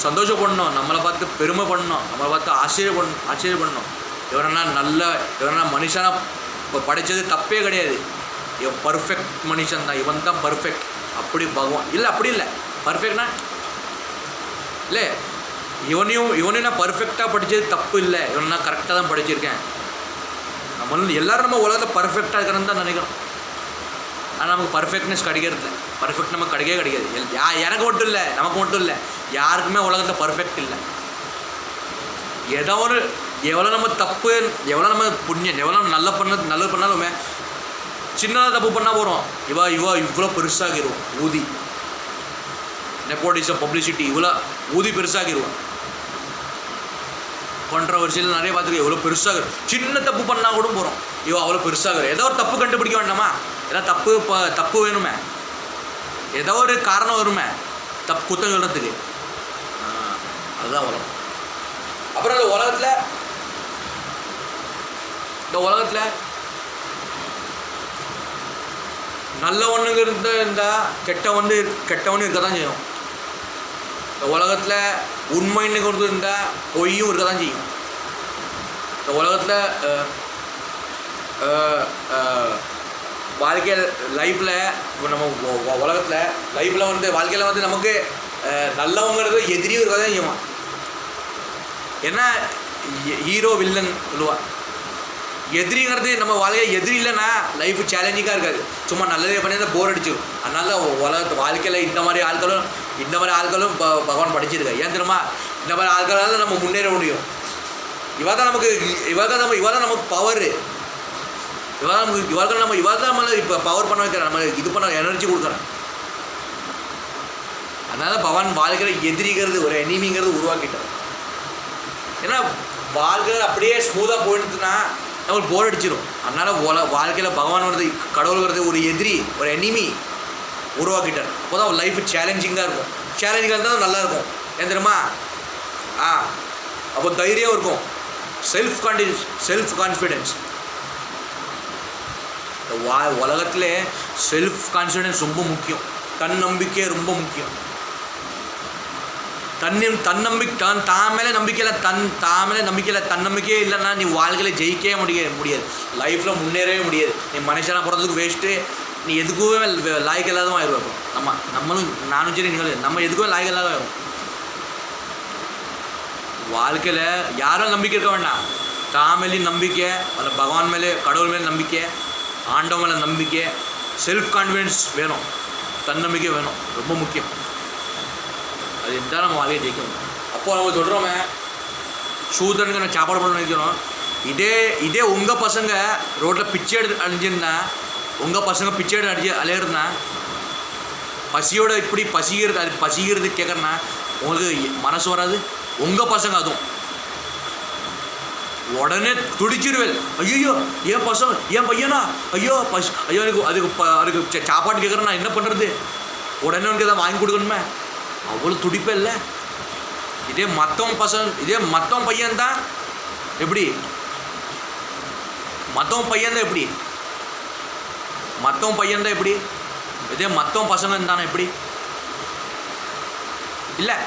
சந்தோஷப்படணும், நம்மளை பார்த்து பெருமை பண்ணணும், நம்மளை பார்த்து ஆச்சரியப்படணும். இவனா மனுஷனாக இப்போ படைத்தது தப்பே கிடையாது. இவன் பர்ஃபெக்ட் மனுஷன் தான், இவன் தான் பர்ஃபெக்ட். அப்படி பகவான் இல்லை, அப்படி இல்லை. பர்ஃபெக்ட்னா இல்லை, இவனையும் நான் பர்ஃபெக்டாக படித்தது தப்பு இல்லை, இவன் நான் கரெக்டாக தான் படிச்சிருக்கேன். எல்லோரும் நம்ம உலகத்தை பர்ஃபெக்டாக இருக்கிறன்னு தான் நினைக்கிறோம். ஆனால் நமக்கு பர்ஃபெக்ட்னஸ் கிடைக்கிறது இல்லை. பர்ஃபெக்ட் நமக்கு கிடைக்காது. எனக்கு மட்டும் இல்லை, நமக்கு மட்டும் இல்லை, யாருக்குமே உலகத்தில் பர்ஃபெக்ட் இல்லை. எவ்வளோ நம்ம தப்பு, எவ்வளோ நம்ம புண்ணியம், எவ்வளோ நல்லது பண்ணாலுமே சின்னதாக தப்பு பண்ணால் போகிறோம். இவ்வளோ பெருசாகிடுவோம். ஊதி நெப்போட்டிசம், பப்ளிசிட்டி, இவ்வளோ ஊதி பெருசாகிடுவோம். கான்ட்ரவர்சியில் நிறைய பார்த்துருக்கோம். எவ்வளோ பெருசாக சின்ன தப்பு பண்ணால் கூட போகிறோம். அவ்வளோ பெருசாக ஏதோ ஒரு தப்பு கண்டுபிடிக்க வேண்டாமா? ஏதாவது தப்பு வேணுமே, ஏதோ ஒரு காரணம் வருமே குத்தம் சொல்கிறதுக்கு. அதுதான் உலகம். அப்புறம் இந்த உலகத்தில் நல்ல ஒன்றுங்க இருந்தால் கெட்டவனு இருக்க தான் செய்யும். இந்த உலகத்தில் உண்மைன்னு கொண்டு இருந்தால் பொய்யும் இருக்க தான் செய்யும். இந்த உலகத்தில் வாழ்க்கையில் லைஃப்பில் இப்போ நம்ம உலகத்தில் லைஃப்பில் வாழ்க்கையில் நமக்கு நல்லவங்கிறது எதிரியும் இருக்க தான் செய்வான். ஏன்னா ஹீரோ வில்லன் சொல்லுவான். எதிரிங்கிறது நம்ம வாழ்க்கையில் எதிரி இல்லைன்னா லைஃப் சேலஞ்சிங்காக இருக்காது. சும்மா நல்லதே பண்ணி போர் அடிச்சிடும். அதனால வாழ்க்கையில் இந்த மாதிரி ஆட்களும் பகவான் படிச்சிருக்காரு. ஏன் தெரியுமா? இந்த மாதிரி ஆட்களால் நம்ம முன்னேற முடியும். இவள் தான் நமக்கு பவரு. இவர்கள் நம்மளை இப்போ பவர் பண்ண வைக்கிறேன், நம்ம இது பண்ண எனர்ஜி கொடுக்குறேன். அதனால் பகவான் வாழ்க்கையில் எதிரிங்கிறது ஒரு எனிமிங்கிறது உருவாக்கிட்டார். ஏன்னா வாழ்க்கையில் அப்படியே ஸ்மூத்தாக போயிடுச்சுன்னா நம்மளுக்கு போர் அடிச்சிடும். அதனால் வாழ்க்கையில் பகவான் கடவுள் வருது ஒரு எதிரி, ஒரு எனிமி உருவாக்கிட்டார். அப்போ தான் லைஃப் சேலஞ்சிங்காக இருக்கும். சேலஞ்சிங்காக இருந்தால் நல்லா இருக்கும். ஏன் தெரியுமா? அப்போ தைரியம் இருக்கும், செல்ஃப் கான்ஃபிடென்ஸ். உலகத்தில் செல்ஃப் கான்ஃபிடென்ஸ் ரொம்ப முக்கியம். தன்னம்பிக்கை ரொம்ப முக்கியம். தாமேலே நம்பிக்கையே இல்லைன்னா நீ வாழ்க்கையில் ஜெயிக்கவே முடியாது. லைஃப்பில் முன்னேறவே முடியாது. நீ மனுஷனாக பிறந்ததுக்கு வேஸ்ட்டு. நீ எதுக்குமே லாய்க்கு இல்லாதவன் ஆயிடுவோம். நானும் சரி நம்ம எதுக்குமே லாய்க்கு இல்லாத ஆயிடும். வாழ்க்கையில் யாரும் நம்பிக்கை இருக்க வேண்டாம். தாமேலேயும் நம்பிக்கை, அந்த பகவான் மேலே, கடவுள் மேலே நம்பிக்கை, ஆண்டவன் மேலே நம்பிக்கை, செல்ஃப் கான்ஃபிடென்ஸ் வேணும். தன்னம்பிக்கை வேணும், ரொம்ப முக்கியம். அது இருந்தால் நம்ம வாழ்க்கையை ஜெயிக்கணும். அப்போது நம்ம சொல்கிறோமே சூதனுக்கு நான் சாப்பாடு பண்ண நினைக்கிறோம். இதே உங்கள் பசங்க ரோட்டில் பிச்சை எடுத்து அழிஞ்சிருந்தா, உங்கள் பசங்க பிச்சை எடுத்து அலையிறதுனா, பசியோட இப்படி பசிக்கிறது கேட்குறேன்னா உங்களுக்கு மனசு வராது? உங்கள் பசங்க அதுவும் உடனே துடிச்சிருவேல். ஐயோ என் பையனா, ஐயோ அதுக்கு சாப்பாடு கேட்குறேன், நான் என்ன பண்ணுறது? உடனே உனக்கு எதாவது வாங்கி கொடுக்கணுமே, அவ்வளோ துடிப்பே இல்லை. இதே மற்றவன் பையன்தான் எப்படி? மற்றவன் பையன்தான் எப்படி? இதே மற்றவன் பசங்க இருந்தானே எப்படி? இல்லை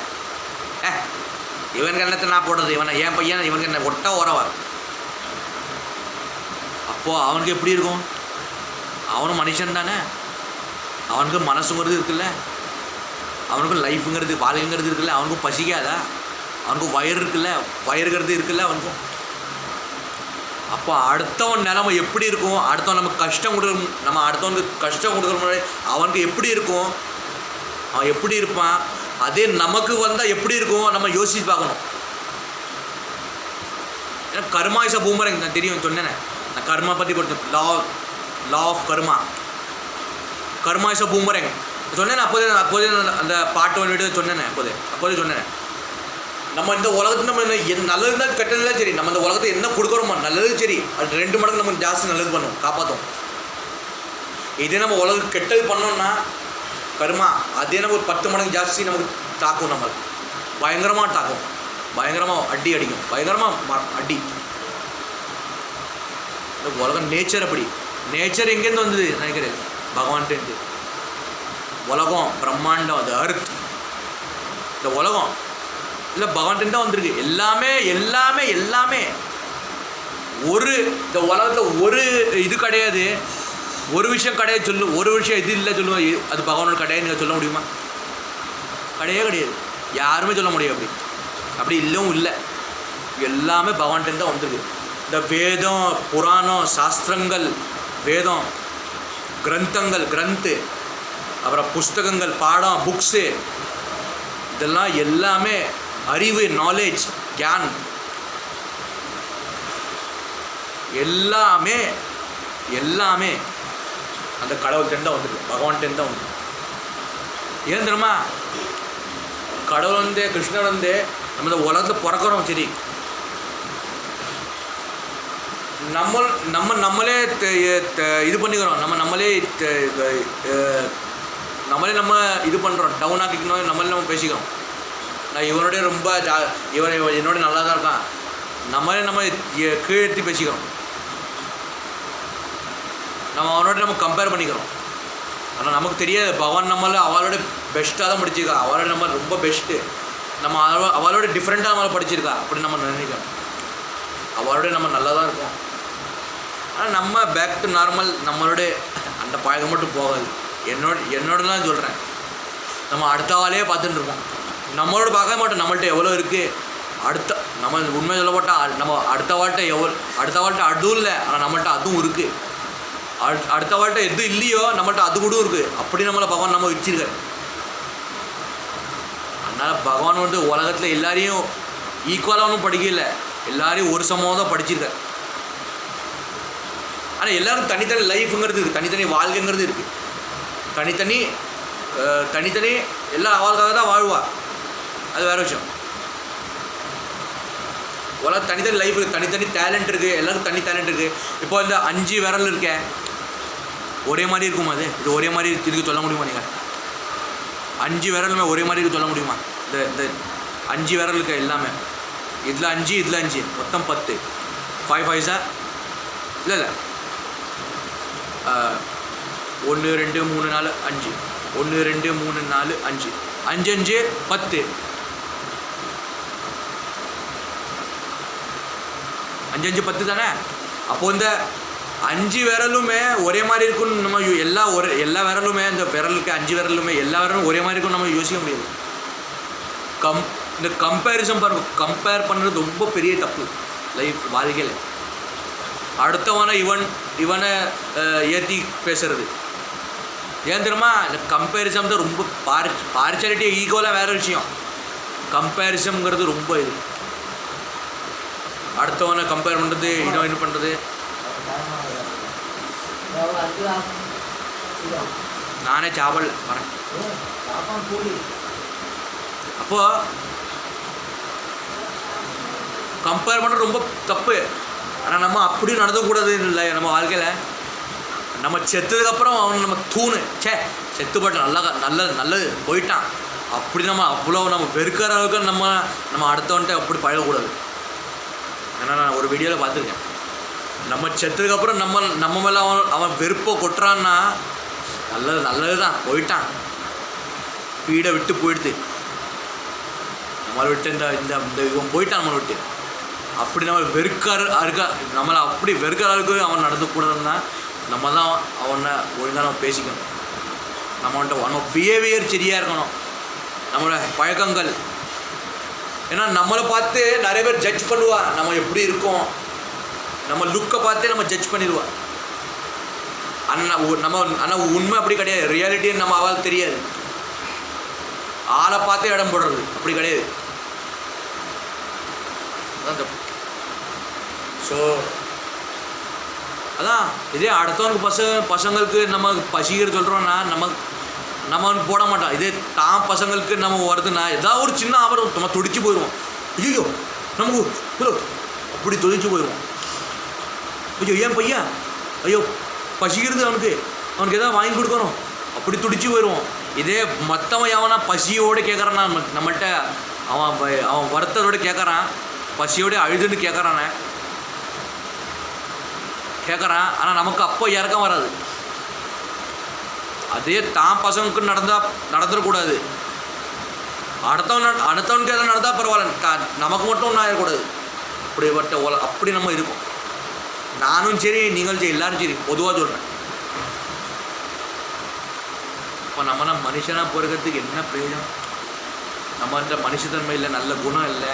இவனுக்கு என்னத்தை நான் போடுறது, என் பையன் இவனுக்கு என்ன ஒட்டா ஓரவா? அப்போது அவனுக்கு எப்படி இருக்கும்? அவனும் மனுஷன் தானே, அவனுக்கு மனசுங்கிறது இருக்குல்ல, அவனுக்கும் லைஃபுங்கிறது வாழ்க்கைங்கிறது இருக்குல்ல, அவனுக்கும் பசிக்காதா? அவனுக்கும் வயிறுங்கிறது இருக்குல்ல அவனுக்கும். அப்போ அடுத்தவன் நிலைமை எப்படி இருக்கும்? அடுத்தவன் நமக்கு அடுத்தவனுக்கு கஷ்டம் கொடுக்குற முன்னாடி அவனுக்கு எப்படி இருக்கும்? அவன் எப்படி இருப்பான்? அதே நமக்கு வந்தால் எப்படி இருக்கும்? நம்ம யோசிச்சு பார்க்கணும். ஏன்னா கர்மா இஸ் அ பூமரங், நான் தெரியும் சொன்னேன். நான் கர்மா பற்றி கொடுத்தேன், law of karma is a பூமரங் சொன்னேன். அப்போதே அந்த பாட்டு வந்துட்டு சொன்னேன். அப்போதே சொன்னேன். நம்ம இந்த உலகத்தில் நம்ம நல்லது தான் கெட்டதுலாம் சரி, நம்ம இந்த உலகத்தை என்ன கொடுக்குறோமோ நல்லது சரி, அது 2 மடங்கு நம்ம ஜாஸ்தி நல்லது பண்ணும், காப்பாற்றும். இதே நம்ம உலகம் கெட்டது பண்ணோம்னா கர்மா அதே நம்ம 10 மடங்கு ஜாஸ்தி நமக்கு தாக்கும். நம்ம பயங்கரமாக தாக்கும், பயங்கரமாக அடிக்கும், பயங்கரமாக அடி. உலகம் நேச்சர் அப்படி. நேச்சர் எங்கேருந்து வந்தது நினைக்கிறேன்? பகவான்கிட்டேருந்து. உலகம் பிரம்மாண்டம், அது அர்த், இந்த உலகம் இல்லை பகவான்கிட்ட தான் வந்திருக்கு. எல்லாமே இந்த உலகத்தில் ஒரு இது கிடையாது, ஒரு விஷயம் கிடையாது. ஒரு விஷயம் இது இல்லை சொல்லுவோம், அது பகவானோட கிடையாது நீங்கள் சொல்ல முடியுமா? கிடையாது. யாருமே சொல்ல முடியும். அப்படி இல்லவும் இல்லை. எல்லாமே பகவான்கிட்ட தான் வந்திருக்கு. இந்த வேதம், புராணம், சாஸ்திரங்கள், வேதம், கிரந்து, அப்புறம் புஸ்தகங்கள், பாடம், புக்ஸு, இதெல்லாம் எல்லாமே அறிவு, நாலேஜ், கியான், எல்லாமே அந்த கடவுள்கிட்ட தான் வந்துருக்கு, பகவான்கிட்ட தான் வந்துருக்கு. ஏன் தெரியுமா? கடவுள் கிருஷ்ணர் நம்ம இந்த உலகத்தில் பிறக்கிறோம் சரி, நம்மளே இது பண்ணிக்கிறோம், நம்மளே இது பண்ணுறோம், டவுன் ஆக்கிக்கணும், நம்ம பேசிக்கிறோம். நான் இவனோடய ரொம்ப என்னோட நல்லா தான் இருக்கான், நம்ம கீழேற்றி பேசிக்கிறோம். நம்ம அவனோட கம்பேர் பண்ணிக்கிறோம். ஆனால் நமக்கு தெரியாது பகவான் அவளோட பெஸ்ட்டாக தான் படிச்சிருக்கா, அவளோட நம்ம ரொம்ப பெஸ்ட்டு, நம்ம அவளோட டிஃப்ரெண்ட்டாக நம்மளை படிச்சிருக்கா அப்படி நம்ம நினைக்கிறோம். அவளோட நம்ம நல்லா தான் இருக்கோம். ஆனால் நம்ம பேக் டு நார்மல், நம்மளோட அந்த பழக்கம் மட்டும் போகாது. என்னோடலாம் சொல்கிறேன், நம்ம அடுத்த ஆளையே பார்த்துட்டு இருக்கோம். நம்மளோட பார்க்க மாட்டோம் நம்மள்ட்ட எவ்வளோ இருக்குது. நம்ம உண்மை சொல்லப்பட்டால் நம்ம அடுத்த வாழ்கிட்ட அதுவும் இல்லை, ஆனால் நம்மள்ட்ட அதுவும் இருக்குது. அடுத்த வாழ்கிட்ட எது இல்லையோ நம்மள்ட்ட அது கூட இருக்குது. அப்படி நம்மளை பகவான் நம்ம வச்சிருக்காரு. அதனால் பகவான் உலகத்தில் எல்லாரையும் ஈக்குவலாக ஒன்றும் படிக்கல, எல்லாரையும் ஒரு சமமாக தான் படிச்சிருக்காரு. ஆனால் எல்லோரும் தனித்தனி லைஃபுங்கிறது இருக்குது, தனித்தனி வாழ்க்கைங்கிறது இருக்குது. தனித்தனி எல்லாம் அவளுக்காக தான் வாழ்வா, அது வேறு விஷயம். உலகம் தனித்தனி லைஃப் இருக்குது, தனித்தனி டேலண்ட் இருக்குது, எல்லாருக்கும் தனி டேலண்ட் இருக்குது. இப்போ இந்த 5 விரல் இருக்க ஒரே மாதிரி இருக்குமா? இது ஒரே மாதிரி இதுக்கு சொல்ல முடியுமா? நீங்கள் 5 விரலுமே ஒரே மாதிரி இருக்கு சொல்ல முடியுமா? இந்த 5 விரல் இருக்க எல்லாமே, இதில் 5 மொத்தம் 10, 5 5 இல்லை 1 2 3 4 5, 1 2 3 4 5, 5 5 10, 5 5 10 தானே. அப்போது இந்த 5 விரலுமே ஒரே மாதிரி இருக்குன்னு நம்ம எல்லா விரலுமே, இந்த விரலுக்கு 5 விரலுமே எல்லா விரலும் ஒரே மாதிரி இருக்குன்னு நம்ம யோசிக்க முடியாது. இந்த கம்பேரிசன் பாருங்க, கம்பேர் பண்ணுறது ரொம்ப பெரிய தப்பு லைஃப் வாழ்க்கையில். அடுத்தவனை இவனை ஏற்றி பேசுறது, ஏன் தெரியுமா, இந்த கம்பேரிசன் தான் ரொம்ப பார்ஷியாலிட்டி ஈக்குவலாக வேறு விஷயம். கம்பேரிசனுங்கிறது ரொம்ப இது, அடுத்தவனை கம்பேர் பண்ணுறது, இன்னும் இது பண்ணுறது. நானே சாப்பிடல வரேன். அப்போ கம்பேர் பண்ணுறது ரொம்ப தப்பு. ஆனால் நம்ம அப்படி நடந்தக்கூடாது இல்லை நம்ம வாழ்க்கையில். நம்ம செத்ததுக்கப்புறம் அவன் நம்ம தூணு செத்து போட்டு நல்லது போயிட்டான் அப்படி நம்ம அவ்வளோ நம்ம வெறுக்கிற அளவுக்கு நம்ம அடுத்தவன்ட்டு அப்படி பழகக்கூடாது. ஏன்னா நான் ஒரு வீடியோவில் பார்த்துருக்கேன், நம்ம செத்ததுக்கப்புறம் நம்ம மேலே அவன் வெறுப்பை கொட்டுறான்னா நல்லது தான், போயிட்டான், வீடை விட்டு போயிடுது, நம்மளை விட்டு இந்த இவன் போயிட்டான் நம்மளை விட்டு. அப்படி நம்ம நம்மளை அப்படி வெறுக்கிற அளவுக்கு அவன் நடந்துக்கூடாதுன்னா நம்ம தான் அவனை ஒழுங்காக நம்ம பேசிக்கணும். நம்ம பிஹேவியர் சரியாக இருக்கணும், நம்மளோட பழக்கங்கள். ஏன்னா நம்மளை பார்த்து நிறைய பேர் ஜட்ஜ் பண்ணுவா, நம்ம எப்படி இருக்கோம், நம்ம லுக்கை பார்த்தே நம்ம ஜட்ஜ் பண்ணிடுவா. ஆனால் உண்மை அப்படி கிடையாது. ரியாலிட்டின்னு நம்ம அவள் தெரியாது, ஆளை பார்த்தே இடம் போடுறது அப்படி கிடையாது. அதான் ஸோ அதான் இதே அடுத்தவனுக்கு பசங்களுக்கு நம்ம பசிக்கிற சொல்கிறோன்னா நம்ம போட மாட்டோம். இதே தான் பசங்களுக்கு நம்ம வருதுன்னா ஏதாவது ஒரு சின்ன ஆபரம் நம்ம துடிச்சு போயிடுவோம். ஐயோ நமக்கு அப்படி துடிச்சு போயிடுவோம். ஐயோ ஏன் பையன், ஐயோ பசிக்கிறது அவனுக்கு எதாவது வாங்கி கொடுக்கணும், அப்படி துடிச்சு போயிடுவோம். இதே மற்றவன் எவனா பசியோடு கேட்குறான்னா நம்மள்கிட்ட, அவன் வருத்தத்தோடு கேட்குறான், பசியோடு அழுதுன்னு கேட்குறான். ஆனால் நமக்கு அப்போ இறக்கம் வராது. அதே தான் பசங்களுக்கு நடந்துடக்கூடாது. அடுத்தவனுக்கு எதாவது நடந்தால் பரவாயில்ல, நமக்கு மட்டும் ஒன்றும் ஆகிடக்கூடாது. அப்படி நம்ம இருக்கும். நானும் சரி, நீங்களும் சரி, எல்லாரும் சரி, பொதுவாக சொல்கிறேன். இப்போ நம்ம மனுஷனாக பிறக்கிறதுக்கு என்ன பிரயோஜனம்? நம்மகிட்ட மனுஷத்தன்மை இல்லை, நல்ல குணம் இல்லை,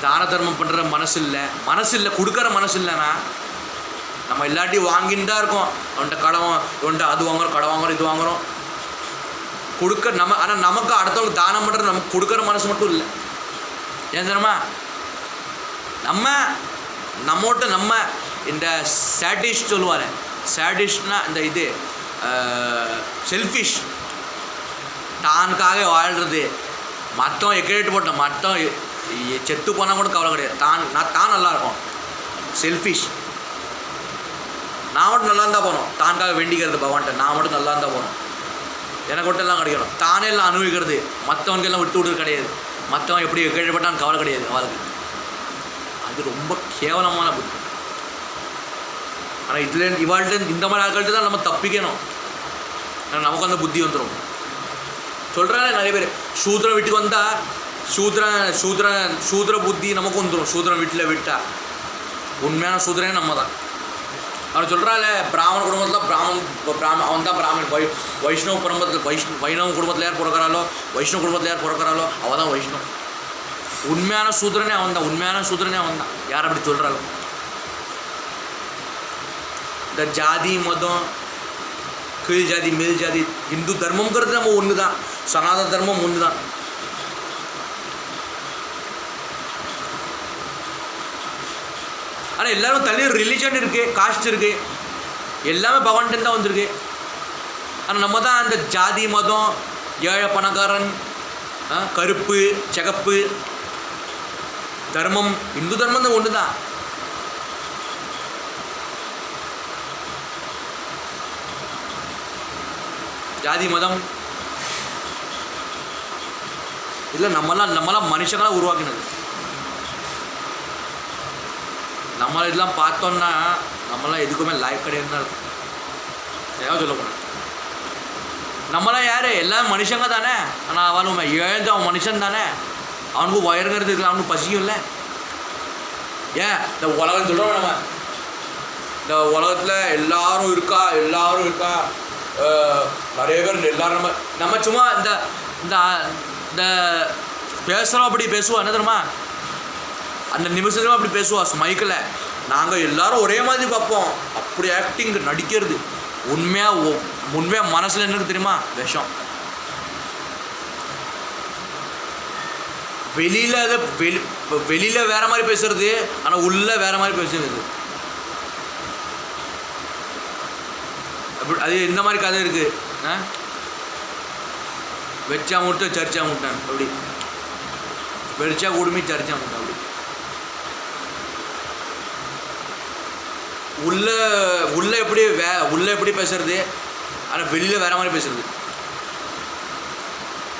தான தர்மம் பண்ணுற மனசு இல்லை, கொடுக்குற மனசு இல்லைன்னா நம்ம எல்லாத்தையும் வாங்கின்னு தான் இருக்கோம். இவன்ட்ட அது வாங்குறோம், கடை வாங்குறோம், இது வாங்குகிறோம், ஆனால் நமக்கு அடுத்தவங்க தானம் பண்ணுறது நமக்கு கொடுக்குற மனசு மட்டும் இல்லை. ஏன் தெரியுமா, நம்ம இந்த சேடிஷ் சொல்லுவார். சேடிஷ்னா இந்த இது செல்ஃபிஷ், தானுக்காக வாழ்கிறது. மற்றவன் எக்கேட்டு போட்டோம், மற்றவன் செத்து போனால் கூட கவலை கிடையாது, தான் நல்லா இருக்கும். செல்ஃபிஷ், நான் மட்டும் நல்லா இருந்தால் போகணும், தானுக்காக வேண்டிக்கிறது பகவான்கிட்ட, நான் மட்டும் நல்லா இருந்தால் போகணும், எனக்கு மட்டும் எல்லாம் கிடைக்கணும், தானே எல்லாம் அனுபவிக்கிறது, மற்றவனுக்கு எல்லாம் விட்டு கிடையாது, மற்றவன் எப்படி கேள்விப்பட்டான்னு கவலை கிடையாது அவளுக்கு. அது ரொம்ப கேவலமான புத்தி. ஆனால் இவாள்கிட்ட இந்த மாதிரி ஆட்கள்கிட்ட தான் நம்ம தப்பிக்கணும். ஏன்னா நமக்கு அந்த புத்தி வந்துடும். சொல்கிறாங்க நிறைய பேர், சூத்திரம் வீட்டுக்கு வந்தால் சூத்திர புத்தி நமக்கு வந்துடும். சூத்திரம் வீட்டில் விட்டால் உண்மையான சூத்திரனே நம்ம தான். அவன் சொல்கிறாள், பிராமண குடும்பத்தில் அவன் தான் பிராமணன். வைஷ்ணவ குடும்பத்தில் வைணவ குடும்பத்தில் யார் பிறக்கிறாளோ, வைஷ்ணவ குடும்பத்தில் யார் பிறக்கிறாளோ அவள் தான் வைஷ்ணவ். உண்மையான சூத்திரனே அவன் தான். யார் அப்படி சொல்கிறாளோ? இந்த ஜாதி மதம், கீழ் ஜாதி மேல் ஜாதி, இந்து தர்மங்கிறது நம்ம ஒன்று தான், சனாதன தர்மம் ஒன்று தான். ஆனால் எல்லோரும் தனி ரிலீஜன் இருக்குது, காஸ்ட் இருக்குது, எல்லாமே பகவான்கிட்ட தான் வந்திருக்கு. ஆனால் நம்ம தான் அந்த ஜாதி மதம், ஏழை பணக்காரன், கருப்பு சிகப்பு தர்மம், இந்து தர்மம் தான் ஒன்று தான். ஜாதி மதம் இல்லை, நம்மளாம் மனுஷங்களாக உருவாக்கினது. நம்மளை இதெல்லாம் பார்த்தோன்னா நம்மளாம் எதுக்குமே லைஃப் கிடையாதுன்னு இருக்கும். ஏதாவது சொல்லக்கூடாது. நம்மளாம் யார், எல்லாம் மனுஷங்க தானே. ஆனால் அவனும் அவன் மனுஷன் தானே, அவனுக்கும் வயறுங்கிறது இருக்கலாம், அவனுக்கு பசிக்கும் இல்லை. ஏன் இந்த உலகம் சொல்கிறோம், நம்ம இந்த உலகத்தில் எல்லாரும் இருக்கா, நிறைய பேர் எல்லாரும் நம்ம சும்மா இந்த பேசுகிறோம், அப்படி பேசுவோம். என்ன தெரியுமா, அந்த நிமிஷத்துல அப்படி பேசுவா மைக்கில். நாங்கள் எல்லோரும் ஒரே மாதிரி பார்ப்போம், அப்படி ஆக்டிங் நடிக்கிறது. உண்மையாக மனசில் என்னக்கு தெரியுமா? விஷம். வெளியில் வேற மாதிரி பேசுறது, ஆனால் உள்ள வேற மாதிரி பேசுறது. அப்படி அது இந்த மாதிரி கதை இருக்குது. வெச்சா முட்டை சர்ச்சா முட்டை, அப்படி வெடிச்சா குடுமி சர்ச்சா முட்டை, அப்படி உள்ள எப்படி பேசுறது, ஆனால் வெளியில் வேற மாதிரி பேசுறது.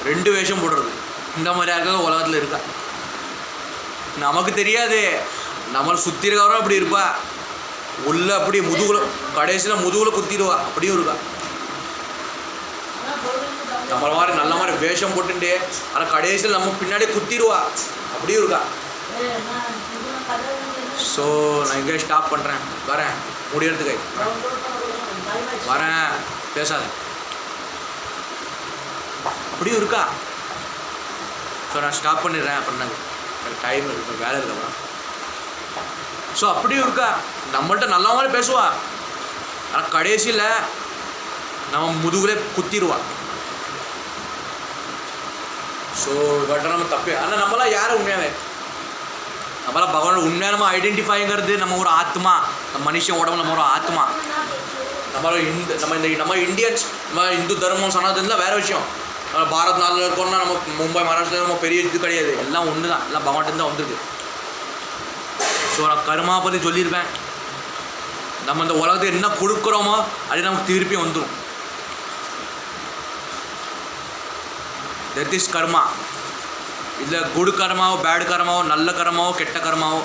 2 வேஷம் போடுறது. இந்த மாதிரி யாருக்காவது உலகத்தில் இருக்கா? நமக்கு தெரியாது. நம்மளை சுற்றி இருக்கவரும் அப்படி இருப்பா. உள்ள அப்படி கடைசியில் முதுகுல குத்திடுவா. அப்படியும் இருக்கா. நம்மள மாதிரி நல்ல மாதிரி வேஷம் போட்டுட்டு ஆனால் கடைசியில் நம்ம பின்னாடி குத்திடுவா. அப்படியும் இருக்கா. ஸோ நான் எங்கே ஸ்டாப் பண்ணுறேன், வரேன் முடியறதுக்கு, வரேன், பேசாத. அப்படியும் இருக்கா. ஸோ நான் ஸ்டாப் பண்ணிடுறேன். அப்படின்னா எனக்கு டைம் இருக்கு, வேலை இருக்கா. ஸோ அப்படியும் இருக்கா. நம்மள்ட்ட நல்ல மாதிரி பேசுவா, ஆனால் கடைசியில் நம்ம முதுகுலே குத்திடுவா. ஸோ இவட்ட நம்ம தப்பே. ஆனால் நம்மளாம் யாரும் உண்மையாவே நம்மளாம் பகவான் உண்மையாக நம்ம ஐடென்டிஃபைங்கிறது நம்ம ஒரு ஆத்மா. நம்ம மனுஷன் உடம்பு நம்ம ஒரு ஆத்மா. நம்ம இந்தியன்ஸ், நம்ம இந்து தர்மம் சனாதனத்தில் வேறு விஷயம். பாரத் நாளில் இருக்கோம்னா நம்ம மும்பை மகாராஷ்டிரா நம்ம பெரிய இது கிடையாது. எல்லாம் ஒன்று தான், எல்லாம் பகவான்ட்டு தான் வந்துருக்கு. ஸோ நான் கர்மா பற்றி சொல்லியிருப்பேன். நம்ம இந்த உலகத்துக்கு என்ன கொடுக்குறோமோ அது நமக்கு திருப்பி வந்துடும். தட் இஸ் கர்மா. இதில் குட் கர்மாவோ பேட் கர்மாவோ நல்ல கர்மாவோ கெட்ட கர்மாவோ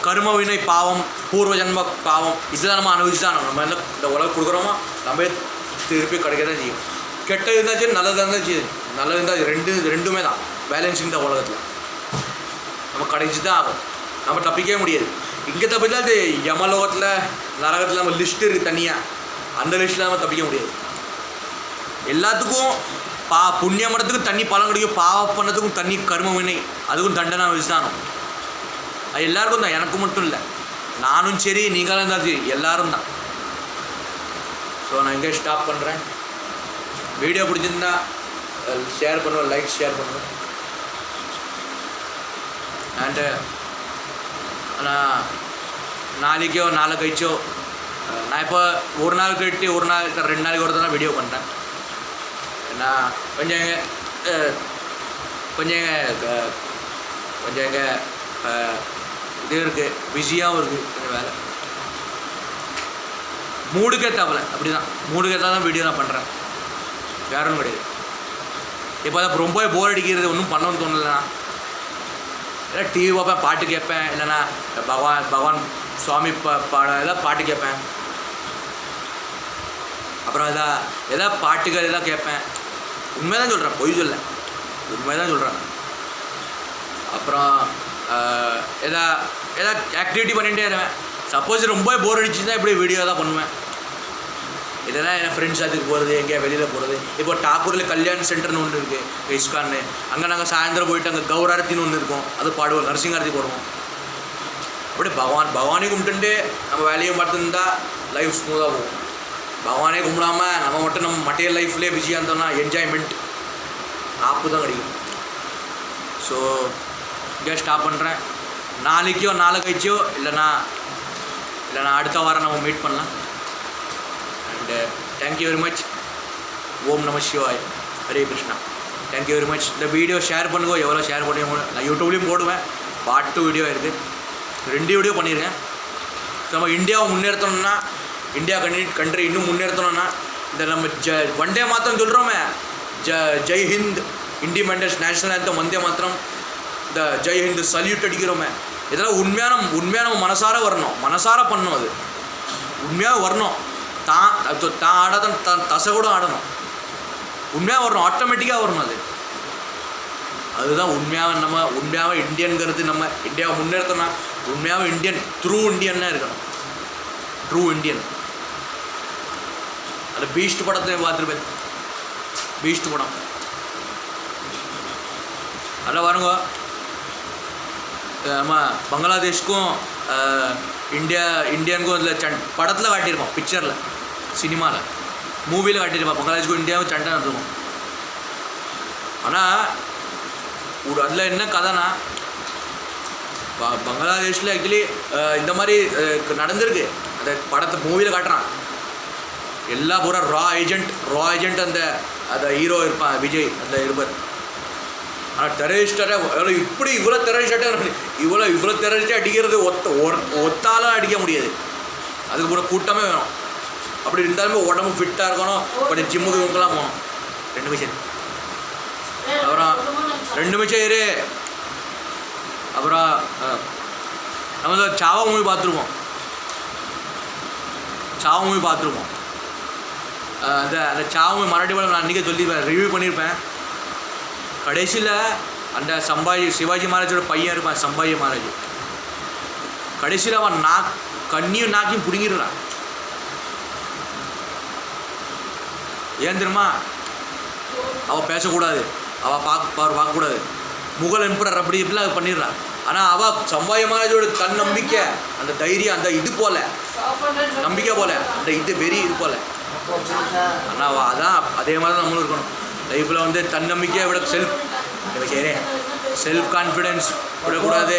கர்ம வினை பாவம் பூர்வ ஜன்ம பாவம் இதெல்லாம் நம்ம அனுபவிச்சு தான் நம்ம இந்த உலகம் கொடுக்குறோமோ நம்ம திருப்பி கிடைக்க தான் செய்யும். கெட்டது இருந்தால் சரி, நல்லது இருந்தால் சரி. நல்லது இருந்தால் ரெண்டுமே தான் பேலன்ஸிங் இந்த உலகத்தில் நம்ம கிடைச்சி தான் ஆகும். நம்ம தப்பிக்கவே முடியாது. இங்கே தப்பிச்சா அது யமலோகத்தில் நரகத்தில் நம்ம லிஸ்ட்டு இருக்குது தனியாக. அந்த லிஸ்ட்டில் நம்ம தப்பிக்க முடியாது. எல்லாத்துக்கும் புண்ணிய மடத்துக்கும் தண்ணி பழம் கிடைக்கும், பாவம் பண்ணதுக்கும் தண்ணி கர்ம வினை அதுக்கும் தண்டனை விசானம். அது எல்லாருக்கும் தான், எனக்கு மட்டும் இல்லை. நானும் சரி, நீங்களும் இருந்தாலும் சரி, எல்லோரும் தான். ஸோ நான் இங்கே ஸ்டாப் பண்ணுறேன். வீடியோ பிடிச்சிருந்தா ஷேர் பண்ணுவேன், லைக் ஷேர் பண்ணுவேன். அண்டு ஆனால் நாளைக்கோ நாளை கழிச்சோ நான் இப்போ ஒரு நாள் கழிட்டு ஒரு நாள் 2 நாளைக்கு ஒரு தான் வீடியோ பண்ணுறேன். ஏன்னா கொஞ்சம் எங்க இது இருக்குது, பிஸியாகவும் இருக்குது, கொஞ்சம் வேலை. மூடுக்கேற்றாப்புல அப்படி தான், மூடுக்கேற்றா தான் வீடியோ நான் பண்ணுறேன். வேற ஒன்றும் கிடையாது. இப்போ தான் ரொம்ப போர் அடிக்கிறது, ஒன்றும் பண்ணணும்னு தோணலைண்ணா. இல்லை டிவி பார்ப்பேன், பாட்டு கேட்பேன். இல்லைன்னா பகவான் சுவாமி பாடம் எதாவது பாட்டு கேட்பேன். அப்புறம் எதாவது பாட்டுகள் எதாவது கேட்பேன். உண்மை தான் சொல்கிறேன், பொய் சொல்ல, உண்மை தான் சொல்கிறேன். அப்புறம் எதாவது ஆக்டிவிட்டி பண்ணிகிட்டே இருவேன். சப்போஸ் ரொம்ப போர் அடிச்சுன்னா இப்படி வீடியோ தான் பண்ணுவேன். இதெல்லாம் என் ஃப்ரெண்ட்ஸ் அதுக்கு போகிறது, எங்கேயா வெளியில் போகிறது. இப்போ டாக்கூரில் கல்யாண் சென்டர்னு ஒன்று இருக்குது, இஸ்கான்னு. அங்கே நாங்கள் சாயந்தரம் போயிட்டு அங்கே கௌராரத்தின்னு ஒன்று இருக்கும், அது பாடுவோம், நரசிங்காரத்தி போடுவோம். அப்படி பகவானே கும்பிட்டுட்டு நம்ம வேலையை பார்த்துருந்தா லைஃப் ஸ்மூத்தாக போகும். பகவானே கும்பிடாமல் நம்ம மட்டும் நம்ம மட்டையல் லைஃப்லேயே பிஸியாக இருந்தோம்னா என்ஜாய்மெண்ட் ஆப்பு தான் கிடைக்கும். ஸோ இங்கே ஸ்டாப் பண்ணுறேன். நாளைக்கோ நாளை கழிச்சோ இல்லைனா அடுத்த வாரம் நம்ம மீட் பண்ணலாம். And thank you very much. ஓம் நம சிவாய், ஹரே கிருஷ்ணா. Thank you very much. இந்த வீடியோ ஷேர் பண்ணுங்க, எவ்வளோ ஷேர் பண்ணுங்க. நான் யூடியூப்லேயும் போடுவேன், பாட்டு வீடியோ இருக்குது, 2 வீடியோ பண்ணியிருக்கேன். ஸோ நம்ம இந்தியாவை முன்னேற்றணும்னா, இந்தியா கண்ட்ரி இன்னும் முன்னேற்றணும்னா இந்த நம்ம வந்தே மாத்திரம் சொல்கிறோமே, Jai Hind, independence national anthem Vande Mataram, இந்த ஜெய் ஹிந்த் சல்யூட் அடிக்கிறோமே, இதெல்லாம் உண்மையான நம்ம மனசார வரணும், மனசார பண்ணணும். அது உண்மையாக வரணும். தான் ஆடாதான் தசை கூட ஆடணும். உண்மையாக வரணும், ஆட்டோமேட்டிக்காக வரணும். அதுதான் உண்மையாக இந்தியன்கிறது. நம்ம இந்தியாவை முன்னேற்றணும்னா உண்மையாக இந்தியன், ட்ரூ இந்தியன்னா இருக்கணும். True Indian. அது பீஸ்ட் படத்தை பார்த்துருப்பேன், பீஸ்ட் படம். அதில் பாருங்க, நம்ம பங்களாதேஷ்க்கும் இந்தியனுக்கும் இதில் படத்தில் காட்டியிருக்கோம், பிக்சரில் சினிமாவில் மூவியில் காட்டியிருப்பான் பங்களாதேஷ்க்கும் இந்தியாவும் சண்டை நடக்கும். ஆனால் ஒரு அதில் என்ன கதைனா பங்களாதேஷில் ஆக்சுவலி இந்த மாதிரி நடந்திருக்கு. அந்த படத்தை மூவியில் காட்டுறான். எல்லா பூரா ரா ஏஜென்ட் அந்த ஹீரோ இருப்பான் விஜய் அந்த இருப்பார். ஆனால் டெரரிஸ்டாக இவ்வளோ டெரரிஸ்டாக அடிக்கிறது ஒத்தாலாம் அடிக்க முடியாது. அதுக்கு கூட கூட்டமே வேணும். அப்படி இருந்தாலுமே உடம்பு ஃபிட்டாக இருக்கணும். அப்படி ஜிம்முக்கு இவங்கெல்லாம் போகணும். 2 நிமிஷம் அப்புறம் 2 நிமிஷம் இரு. அப்புறம் நம்ம சாவா மூவி பார்த்துருக்கோம். அந்த சாவா மூவி மராட்டி படம் நான் அன்றைக்கே சொல்லியிருப்பேன், ரிவ்யூ பண்ணியிருப்பேன். கடைசியில் அந்த சிவாஜி மகாராஜோட பையன் இருப்பான் சம்பாஜி மகாராஜ். கடைசியில் அவன் கண்ணியும் நாக்கையும் பிடுங்கிடுறான். ஏன் தெரியுமா? அவள் பேசக்கூடாது, அவள் பார்க்கக்கூடாது, முகல் எம்பரர் அப்படி இப்படிலாம் அது பண்ணிடுறான். ஆனால் அவள் சம்பாஜி மகாராஜோட தன்னம்பிக்கை, அந்த தைரியம், அந்த இது போல் நம்பிக்கை போல், அந்த இது வெறி இது போல். ஆனால் அவள் அதான் அதே மாதிரி தான் நம்மளும் இருக்கணும். லைஃப்பில் வந்து தன்னம்பிக்கையை விட செல்ஃப் கான்ஃபிடென்ஸ் விடக்கூடாது.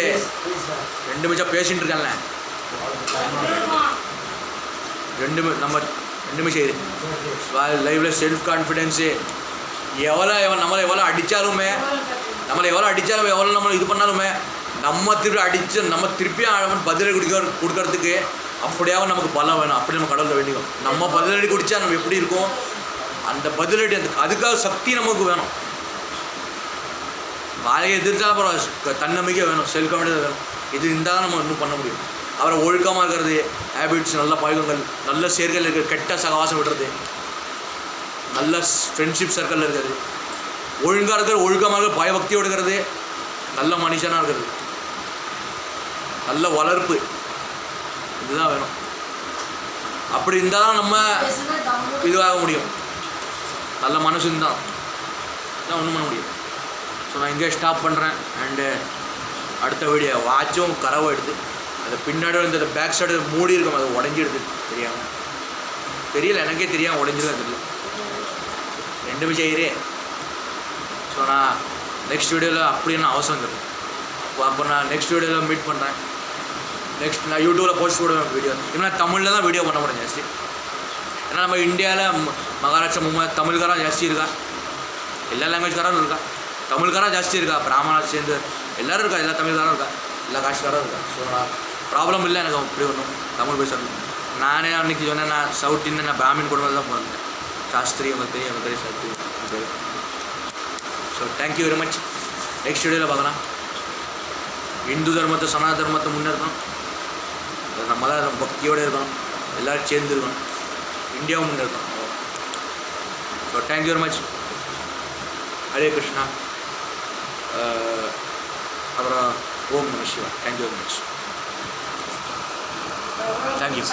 2 நிமிஷம் பேசிகிட்டு இருக்கான்ல, 2 நிமிஷம் லைஃப்பில் செல்ஃப் கான்ஃபிடென்ஸு நம்மளை எவ்வளோ அடித்தாலுமே எவ்வளோ நம்ம இது பண்ணாலுமே நம்ம திருப்பியும் பதிலடி கொடுக்கறதுக்கு அப்படியாவது நமக்கு பலம் வேணும். அப்படி நம்ம கடவுளை வேண்டிக்கும். நம்ம பதிலடி குடித்தா நம்ம எப்படி இருக்கும், அந்த பதிலடி அதுக்காக சக்தி நமக்கு வேணும். வாழையை எதிர்த்தாலும் பரவாயில்ல, தன்னம்பிக்கை வேணும், செல்ஃப் கான்ஃபிடன்ஸ் வேணும். இது இருந்தால் நம்ம இன்னும் பண்ண முடியும். அவரை ஒழுக்கமாக இருக்கிறது, ஹேபிட்ஸ், நல்ல பழக்கங்கள், நல்ல சேர்க்கையில் இருக்கிறது, கெட்ட சகவாசம் விடுறது, நல்ல ஃப்ரெண்ட்ஷிப் சர்க்கிளில் இருக்கிறது, ஒழுங்காக இருக்கிற ஒழுக்கமாக பயபக்தியோடு இருக்கிறது, நல்ல மனுஷனாக இருக்கிறது, நல்ல வளர்ப்பு, இதுதான் வேணும். அப்படி இருந்தால் தான் நம்ம இதுவாக முடியும். நல்ல மனசு இருந்தால் தான் ஒன்றும் பண்ண முடியும். ஸோ நான் இங்கே ஸ்டாப் பண்ணுறேன். அண்டு அடுத்த வீடியோ வாட்சும் கரவை எடுத்து அது பின்னாடி வந்து அந்த பேக் சைடு மூடி இருக்கும், அது உடஞ்சிடுது தெரியல எனக்கே தெரியாமல் உடஞ்சிடும் தெரியல. 2 நிமிஷம் ஆயிரே. ஸோ நான் நெக்ஸ்ட் வீடியோவில் அப்படின்னு அவசரம் தரும். அப்போ நான் நெக்ஸ்ட் வீடியோவில் மீட் பண்ணுறேன். நெக்ஸ்ட் நான் யூடியூப்பில் போஸ்ட் போடுவேன் வீடியோ. ஏன்னா தமிழில் தான் வீடியோ பண்ண முடியும் ஜாஸ்தி. ஏன்னா நம்ம இந்தியாவில் மகாராஷ்டிரா மும்பை தமிழ்காரன் ஜாஸ்தி இருக்கா, எல்லா லாங்குவேஜ்காரரும் இருக்கா, தமிழ்காரன் ஜாஸ்தி இருக்கா, பிராமணா சேர்ந்து எல்லோரும் இருக்கா, எல்லா தமிழ்காரும் இருக்கா, எல்லா காஷ்காரும் இருக்கா. ஸோ நான் ப்ராப்ளம் இல்லை எனக்கு அப்படி ஒன்றும் தமிழ் பேசுறது. நானே அன்றைக்கி சொன்னேன், நான் சவுத் இந்தியன், நான் பிராமின் குடும்பத்தில் தான் போனேன். சாஸ்திரி எனக்கு தெரியும் சாஸ்திரி பேர். So thank you very much. Next வீடியோவில் பார்க்கலாம். இந்து தர்மத்தை சனாதன தர்மத்தை முன்னேறணும். நம்ம தான் பக்தியோடு இருக்கணும், எல்லோரும் சேர்ந்து இருக்கணும், இந்தியாவும் முன்னேறணும். So thank you very much. Hare Krishna. அப்புறம் ஓம் நம Shiva. Thank you very much. Thank you.